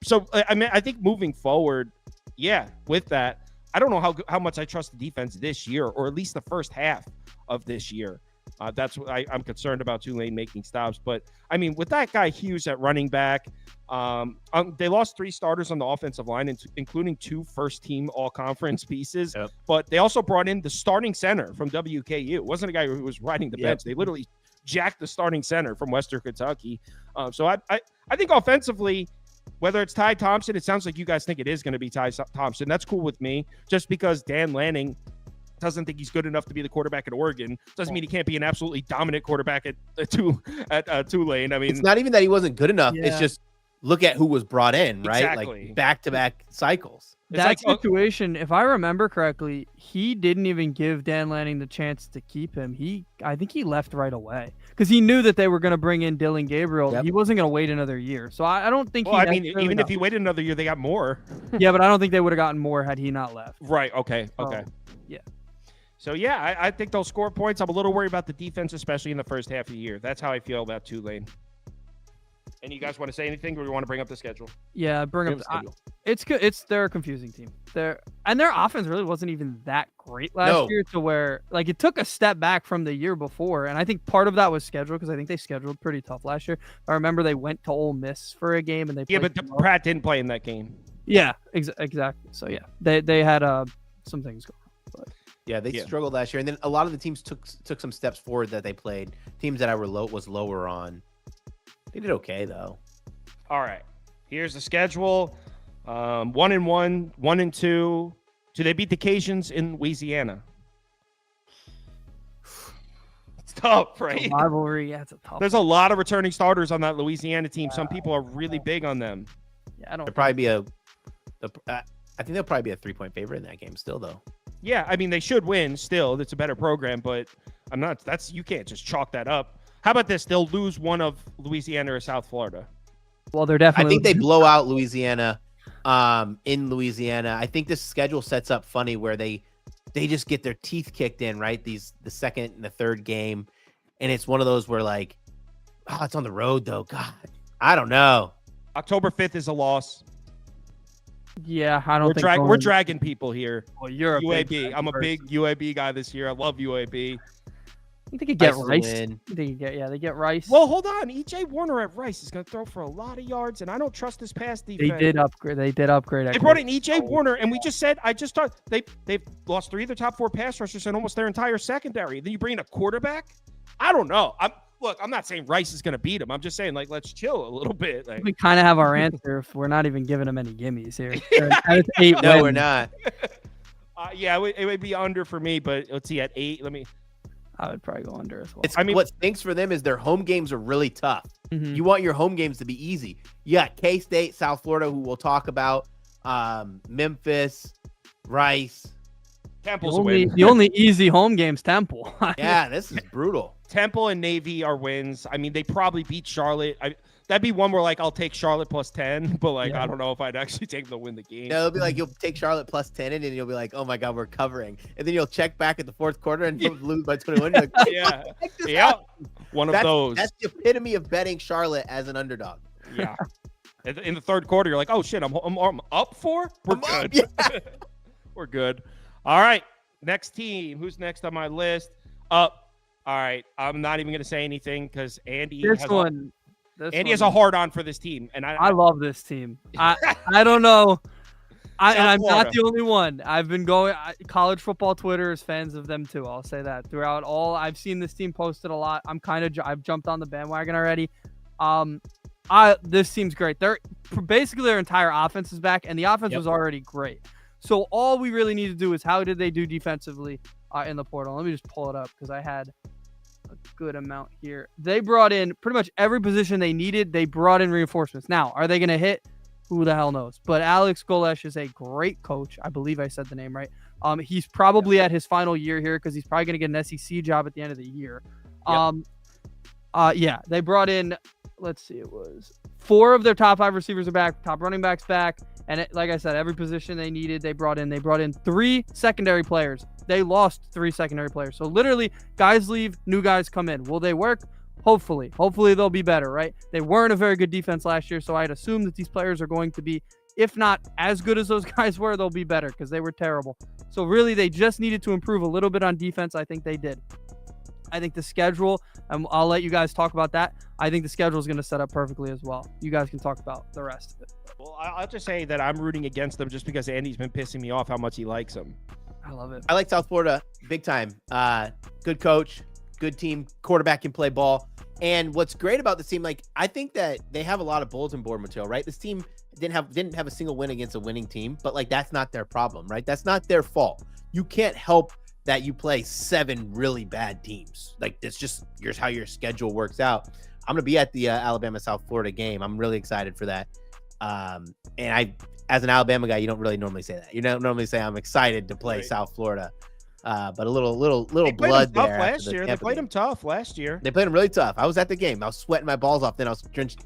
So, I mean, I think moving forward, yeah, with that, I don't know how much I trust the defense this year, or at least the first half of this year. That's what I'm concerned about Tulane making stops. But, I mean, with that guy Hughes at running back, they lost 3 starters on the offensive line, including 2 first-team all-conference pieces. Yep. But they also brought in the starting center from WKU. It wasn't a guy who was riding the bench. They literally jacked the starting center from Western Kentucky. So I think offensively, whether it's Ty Thompson, it sounds like you guys think it is going to be Ty Thompson. That's cool with me. Just because Dan Lanning doesn't think he's good enough to be the quarterback at Oregon doesn't mean he can't be an absolutely dominant quarterback at Tulane. I mean, it's not even that he wasn't good enough. Yeah. It's just look at who was brought in, right? Exactly. Like back-to-back cycles. That situation, if I remember correctly, he didn't even give Dan Lanning the chance to keep him. I think he left right away because he knew that they were going to bring in Dylan Gabriel. Yep. He wasn't going to wait another year. So I don't think. Well, I mean, even if he waited another year, they got more. Yeah, but I don't think they would have gotten more had he not left. Right. Okay. Yeah. So yeah, I think they'll score points. I'm a little worried about the defense, especially in the first half of the year. That's how I feel about Tulane. And you guys want to say anything, or do you want to bring up the schedule? Yeah, bring up the schedule. It's good. They're a confusing team. Their offense really wasn't even that great last year, to where like it took a step back from the year before. And I think part of that was schedule because I think they scheduled pretty tough last year. I remember they went to Ole Miss for a game and they but Pratt didn't play in that game. Yeah, exactly. So yeah, they had some things going on. But. Yeah, they struggled last year, and then a lot of the teams took some steps forward that they played. Teams that I was lower on. They did okay though. All right, here's the schedule: 1-1, 1-2. Do they beat the Cajuns in Louisiana? It's tough, right? It's a rivalry, yeah, it's a tough. There's a lot of returning starters on that Louisiana team. Some people are really big on them. Yeah, I don't. There'll probably be I think they'll probably be a 3-point favorite in that game still, though. Yeah, I mean they should win still. It's a better program, but you can't just chalk that up. How about this? They'll lose one of Louisiana or South Florida. Well, they're definitely. I think they blow out Louisiana in Louisiana. I think this schedule sets up funny where they just get their teeth kicked in, right? The second and the third game. And it's one of those where like, oh, it's on the road though. God, I don't know. October 5th is a loss. Yeah, I don't think we're dragging people here. Well, you're a UAB. I'm a big UAB guy this year. I love UAB. I think they could get Rice. They get Rice. Well, hold on. EJ Warner at Rice is going to throw for a lot of yards, and I don't trust this pass defense. They did upgrade. They brought in EJ Warner, and we just said they've lost 3 of their top 4 pass rushers and almost their entire secondary. Then you bring in a quarterback. I don't know. I'm not saying Rice is going to beat him. I'm just saying, like, let's chill a little bit. Like, we kind of have our answer if we're not even giving them any gimmies here. No, we're not. Yeah, it would be under for me, but let's see at 8. I would probably go under as well. What stinks for them is their home games are really tough. Mm-hmm. You want your home games to be easy. You got K-State, South Florida, who we'll talk about, Memphis, Rice. Temple's a win. The only easy home game's Temple. Yeah, this is brutal. Temple and Navy are wins. I mean, they probably beat Charlotte. That'd be one where like I'll take Charlotte plus 10, but like I don't know if I'd actually take them to win the game. No, it'll be like you'll take Charlotte plus 10 and then you'll be like, oh my God, we're covering. And then you'll check back at the fourth quarter and you'll lose by 21. Like, yeah. One of those. That's the epitome of betting Charlotte as an underdog. Yeah. In the third quarter, you're like, oh shit, I'm up 4? We're good. Yeah. We're good. All right. Next team. Who's next on my list? Up. All right. I'm not even gonna say anything because Andy has a hard on for this team, and I love this team. I don't know. I'm not the only one. I've been going. College football Twitter is fans of them too. I'll say that throughout all. I've seen this team posted a lot. I've jumped on the bandwagon already. This team's great. Basically their entire offense is back, and the offense was already great. So all we really need to do is how did they do defensively in the portal? Let me just pull it up because I had a good amount here. They brought in pretty much every position they needed. They brought in reinforcements. Now, are they going to hit? Who the hell knows? But Alex Golesh is a great coach. I believe I said the name right. He's probably at his final year here because he's probably going to get an SEC job at the end of the year. They brought in, let's see, it was 4 of their top 5 receivers are back, top running backs back. And like I said, every position they needed, they brought in. They brought in 3 secondary players. They lost 3 secondary players. So literally, guys leave, new guys come in. Will they work? Hopefully. Hopefully they'll be better, right? They weren't a very good defense last year, so I'd assume that these players are going to be, if not as good as those guys were, they'll be better because they were terrible. So really, they just needed to improve a little bit on defense. I think they did. I think the schedule, and I'll let you guys talk about that. I think the schedule is going to set up perfectly as well. You guys can talk about the rest of it. Well, I'll just say that I'm rooting against them just because Andy's been pissing me off how much he likes them. I love it. I like South Florida big time. Good coach, good team, quarterback can play ball. And what's great about this team, like I think that they have a lot of bulletin board material, right? This team didn't have a single win against a winning team, but like that's not their problem, right? That's not their fault. You can't help that you play 7 really bad teams. Like it's just here's how your schedule works out. I'm gonna be at the Alabama South Florida game. I'm really excited for that. And I, as an Alabama guy, you don't really normally say that. You don't normally say I'm excited to play South Florida. But a little blood there. Last year, they played them tough last year. They played them really tough. I was at the game. I was sweating my balls off. Then I was drenched.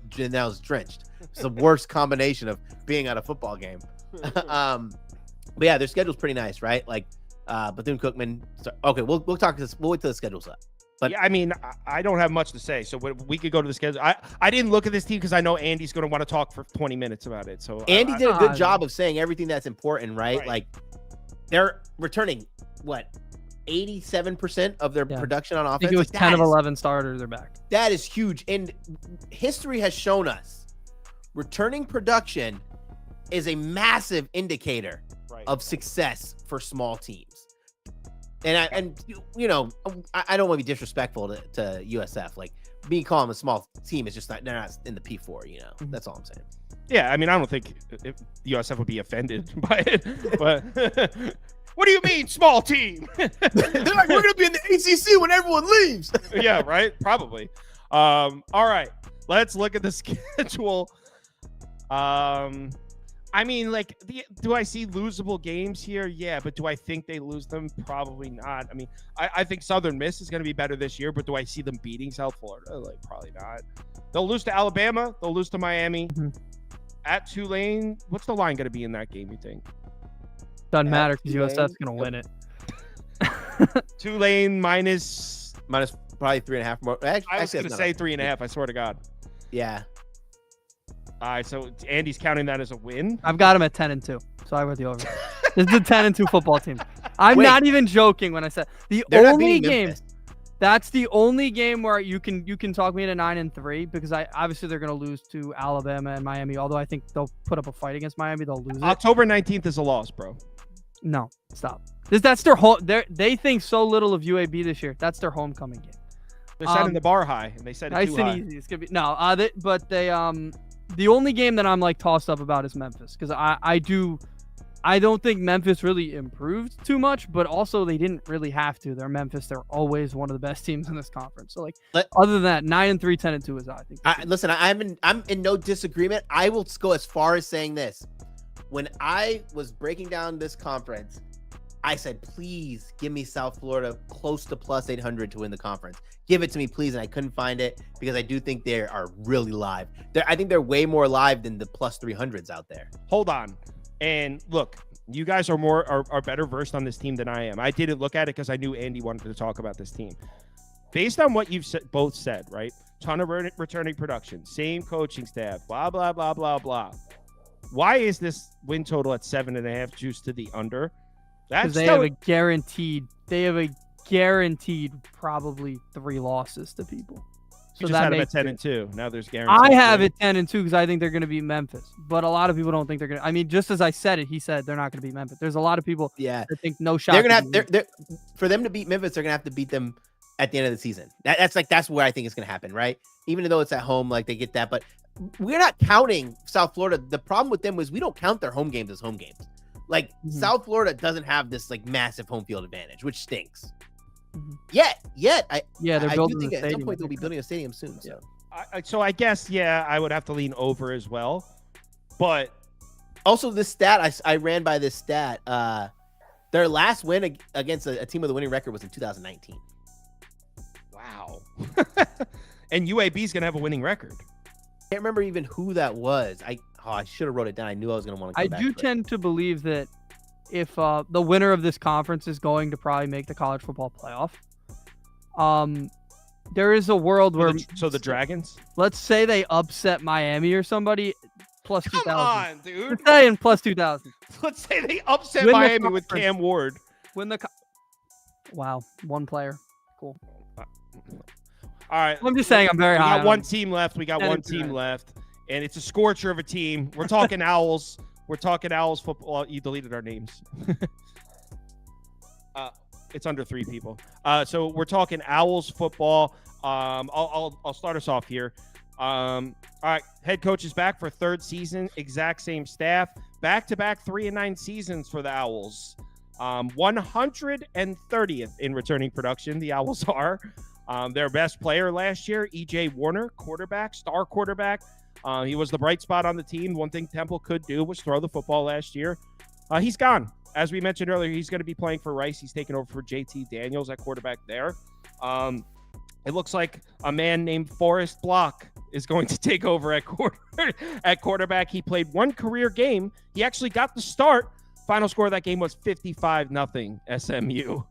It's the worst combination of being at a football game. But yeah, their schedule's pretty nice, right? Like Bethune-Cookman. Okay, we'll talk this. We'll wait till the schedule's up. But yeah, I mean, I don't have much to say, so we could go to the schedule. I didn't look at this team because I know Andy's going to want to talk for 20 minutes about it. So Andy did a good job of saying everything that's important, right? Like they're returning what 87% of their production on offense. I think it was 10 of 11 starters are back. That is huge, and history has shown us returning production is a massive indicator of success for small teams. And I don't want to be disrespectful to USF. Like me calling them a small team is just not, they're not in the P4. You know, that's all I'm saying. Yeah, I mean, I don't think USF would be offended by it, but what do you mean small team? They're like, we're gonna be in the ACC when everyone leaves. Yeah, right. Probably. All right, let's look at the schedule. I mean, like, do I see losable games here? Yeah, but do I think they lose them? Probably not. I mean, I think Southern Miss is going to be better this year, but do I see them beating South Florida? Like, probably not. They'll lose to Alabama. They'll lose to Miami. At Tulane, what's the line going to be in that game, you think? Doesn't matter because USF's going to win it. Tulane minus probably 3.5 more. I was going to say 3.5. I swear to God. Yeah. All right, so Andy's counting that as a win. I've got him at 10-2, so I went the over. This is a 10-2 football team. I'm not even joking when I said the only game. That's the only game where you can talk me into 9-3 because obviously they're going to lose to Alabama and Miami. Although I think they'll put up a fight against Miami, they'll lose. October 19th is a loss, bro. No, stop. That's their home. They think so little of UAB this year. That's their homecoming game. They're setting the bar high, and they set it too high. Nice and easy. It's gonna be the only game that I'm like tossed up about is Memphis because I don't think Memphis really improved too much, but also they didn't really have to. They're Memphis. They're always one of the best teams in this conference. So like other than that, 9-3, 10-2 is I think. Listen, I'm in no disagreement. I will go as far as saying this. When I was breaking down this conference, I said, please give me South Florida close to plus 800 to win the conference. Give it to me, please. And I couldn't find it because I do think they are really live. I think they're way more live than the plus 300s out there. Hold on. And look, you guys are better versed on this team than I am. I didn't look at it because I knew Andy wanted to talk about this team. Based on what you've both said, right? Ton of returning production, same coaching staff, blah, blah, blah, blah, blah. Why is this win total at 7.5 juice to the under? Because they have a guaranteed probably 3 losses to people. So you just had them at 10-2. Now there's guaranteed. I have it 10-2 because I think they're going to beat Memphis. But a lot of people don't think they're going to. I mean, just as I said it, he said they're not going to beat Memphis. There's a lot of people that think no shot. They're going to have for them to beat Memphis, they're going to have to beat them at the end of the season. That's where I think it's going to happen, right? Even though it's at home, like they get that. But we're not counting South Florida. The problem with them was we don't count their home games as home games. Like South Florida doesn't have this like massive home field advantage, which stinks. Yet, they're building. I do think at some point they'll be building a stadium soon. So, so I guess I would have to lean over as well. But also this stat I ran by this stat. Their last win against a team with a winning record was in 2019. Wow. And UAB is gonna have a winning record. I can't remember even who that was. I should have wrote it down. I knew I was going to want to come back. I do tend to believe that if the winner of this conference is going to probably make the college football playoff, there is a world where... So the Dragons? Let's say they upset Miami or somebody, plus 2,000. Come on, dude. Let's say in plus 2,000. Let's say they upset Miami with Cam Ward. Wow, one player. Cool. All right. I'm just saying I'm very high. We got one team left. And it's a scorcher of a team. We're talking Owls. We're talking Owls football. You deleted our names. It's under 3 people. So we're talking Owls football. I'll start us off here. All right. Head coach is back for 3rd season. Exact same staff. Back-to-back 3-9 seasons for the Owls. 130th in returning production. The Owls are. Their best player last year, E.J. Warner, star quarterback. He was the bright spot on the team. One thing Temple could do was throw the football last year. He's gone. As we mentioned earlier, he's going to be playing for Rice. He's taking over for JT Daniels at quarterback there. It looks like a man named Forrest Block is going to take over at quarterback. He played 1 career game. He actually got the start. Final score of that game was 55-0 SMU.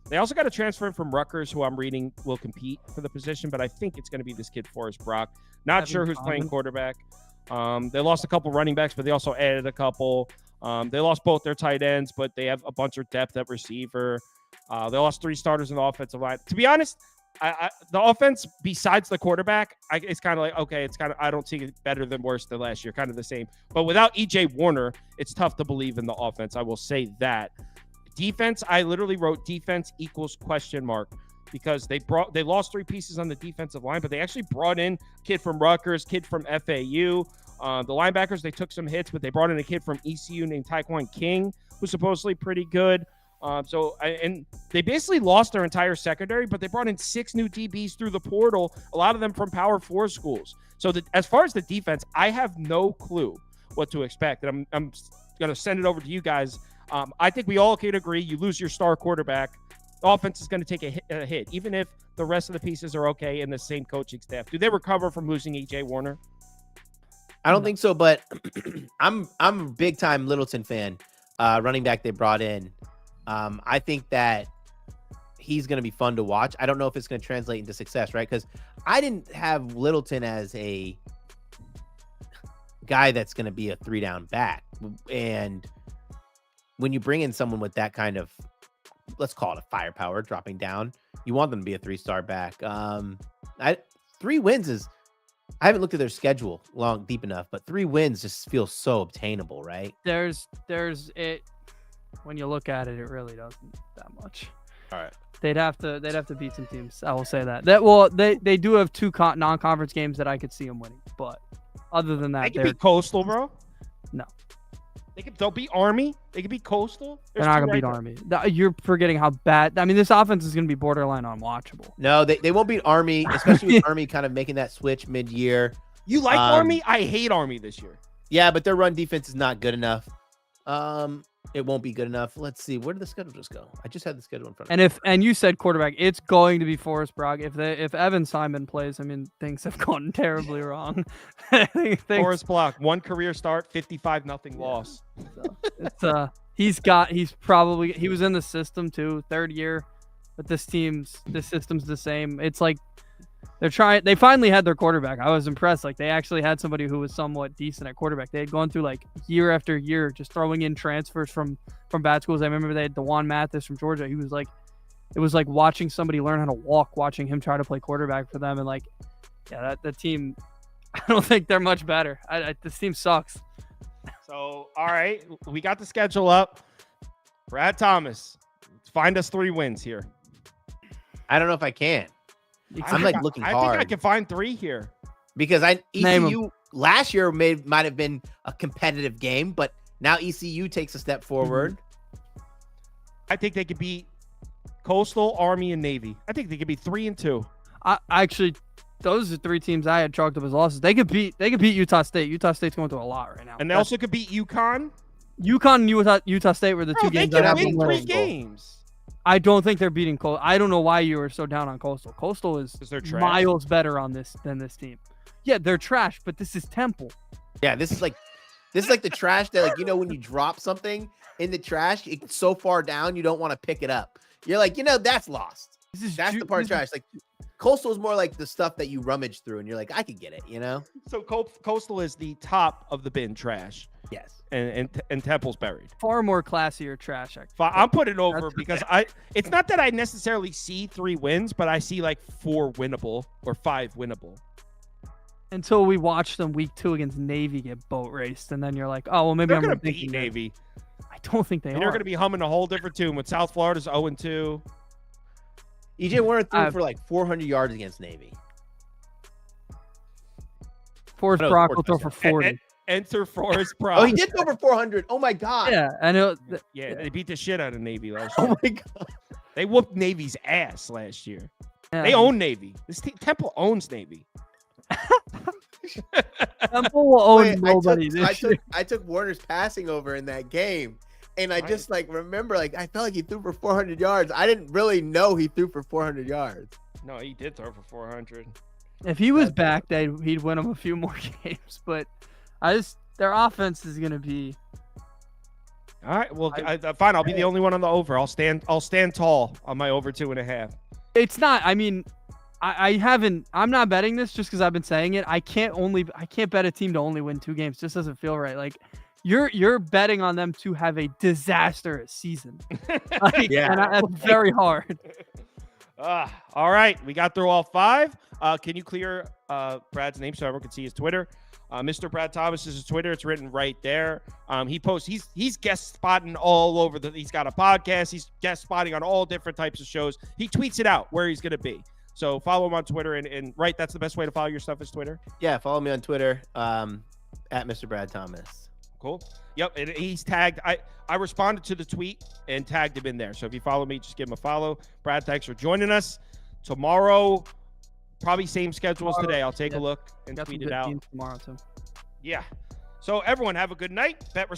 They also got a transfer in from Rutgers, who I'm reading will compete for the position, but I think it's going to be this kid, Forrest Brock. Not sure who's playing quarterback. They lost a couple running backs, but they also added a couple. They lost both their tight ends, but they have a bunch of depth at receiver. They lost 3 starters in the offensive line. To be honest, the offense, besides the quarterback, it's kind of like, okay, I don't see it better than worse than last year, kind of the same. But without E.J. Warner, it's tough to believe in the offense. I will say that. Defense, I literally wrote defense equals question mark because they lost 3 pieces on the defensive line, but they actually brought in a kid from Rutgers, kid from FAU. The linebackers, they took some hits, but they brought in a kid from ECU named Taekwon King, who's supposedly pretty good. And they basically lost their entire secondary, but they brought in 6 new DBs through the portal, a lot of them from Power 4 schools. So as far as the defense, I have no clue what to expect. And I'm going to send it over to you guys. I think we all can agree you lose your star quarterback, the offense is going to take a hit, even if the rest of the pieces are okay and the same coaching staff. Do they recover from losing E.J. Warner? I don't think so, but I'm a big time Littleton fan. Running back they brought in. I think that he's going to be fun to watch. I don't know if it's going to translate into success, right? Because I didn't have Littleton as a guy that's going to be a 3-down back. And when you bring in someone with that kind of, let's call it a firepower dropping down, you want them to be a 3-star back. 3 wins is, I haven't looked at their schedule deep enough, but 3 wins just feels so obtainable, right? There's it. When you look at it, it really doesn't that much. All right. They'd have to beat some teams. I will say that. They do have 2 non-conference games that I could see them winning, but other than that, they could be Coastal, bro. No. They'll beat Army. They could beat Coastal. They're not gonna beat Army. You're forgetting how bad. I mean, this offense is gonna be borderline unwatchable. No, they won't beat Army, especially with Army kind of making that switch mid-year. You like Army? I hate Army this year. Yeah, but their run defense is not good enough. it won't be good enough. Let's see. Where did the schedule just go? I just had the schedule in front of me. And you said quarterback, it's going to be Forrest Brock. If Evan Simon plays, I mean, things have gone terribly wrong. Forrest Brock, 1 career start, 55-0 loss. So it's he was in the system too, 3rd year, but this system's the same. It's like they finally had their quarterback. I was impressed. Like, they actually had somebody who was somewhat decent at quarterback. They had gone through like year after year just throwing in transfers from bad schools. I remember they had DeJuan Mathis from Georgia. It was like watching somebody learn how to walk, watching him try to play quarterback for them. And like, yeah, that team, I don't think they're much better. This team sucks. So, all right, we got the schedule up. Brad Thomas, find us 3 wins here. I don't know if I can. I'm like looking hard. I think I can find 3 here. Because ECU last year might have been a competitive game, but now ECU takes a step forward. I think they could beat Coastal, Army, and Navy. I think they could be 3-2. Actually, those are 3 teams I had chalked up as losses. They could beat Utah State. Utah State's going through a lot right now. And they also could beat UConn. UConn and Utah State were the 2 games. They can win 3 games. I don't think they're beating Coastal. I don't know why you were so down on Coastal. Coastal is miles better on this than this team. Yeah, they're trash, but this is Temple. Yeah, this is like the trash that, like, when you drop something in the trash, it's so far down you don't want to pick it up. You're like, that's lost. That's the part of trash. Like, Coastal is more like the stuff that you rummage through and you're like, I could get it, So Coastal is the top of the bin trash. Yes. And Temple's buried. Far more classier trash. I'm putting it over because it's not that I necessarily see 3 wins, but I see like 4 winnable or 5 winnable. Until we watch them week 2 against Navy get boat raced, and then you're like, oh well, maybe I'm going to beat Navy. I don't think they are. They're going to be humming a whole different tune with South Florida's 0-2. EJ Warner threw for like 400 yards against Navy. Forrest Brock will throw for 40. Enter Forrest Brock. Oh, he did go for 400. Oh my god. Yeah, I know. Yeah, they beat the shit out of Navy last year. Oh my god. They whooped Navy's ass last year. Yeah. They own Navy. Temple owns Navy. Temple will own nobody this year. I took Warner's passing over in that game, and I just remember I felt like he threw for 400 yards. I didn't really know he threw for 400 yards. No, he did throw for 400. If he was back, he'd win them a few more games. But their offense is gonna be. All right, well, fine. I'll be the only one on the over. I'll stand tall on my over 2.5. It's not. I mean, I'm not betting this just because I've been saying it. I can't bet a team to only win 2 games. Just doesn't feel right. Like, you're betting on them to have a disastrous season. Yeah, and that's very hard. All right, we got through all 5. Can you clear Brad's name so everyone can see his Twitter? Mr. Brad Thomas is his Twitter. It's written right there. He posts. He's guest spotting all over. He's got a podcast. He's guest spotting on all different types of shows. He tweets it out where he's going to be. So follow him on Twitter. And right, that's the best way to follow your stuff is Twitter. Yeah, follow me on Twitter at Mr. Brad Thomas. Cool. Yep. And he's tagged. I responded to the tweet and tagged him in there. So if you follow me, just give him a follow. Brad, thanks for joining us. Tomorrow, probably same schedule as today. I'll take a look and tweet it out. Tomorrow too. Yeah. So everyone have a good night. Bet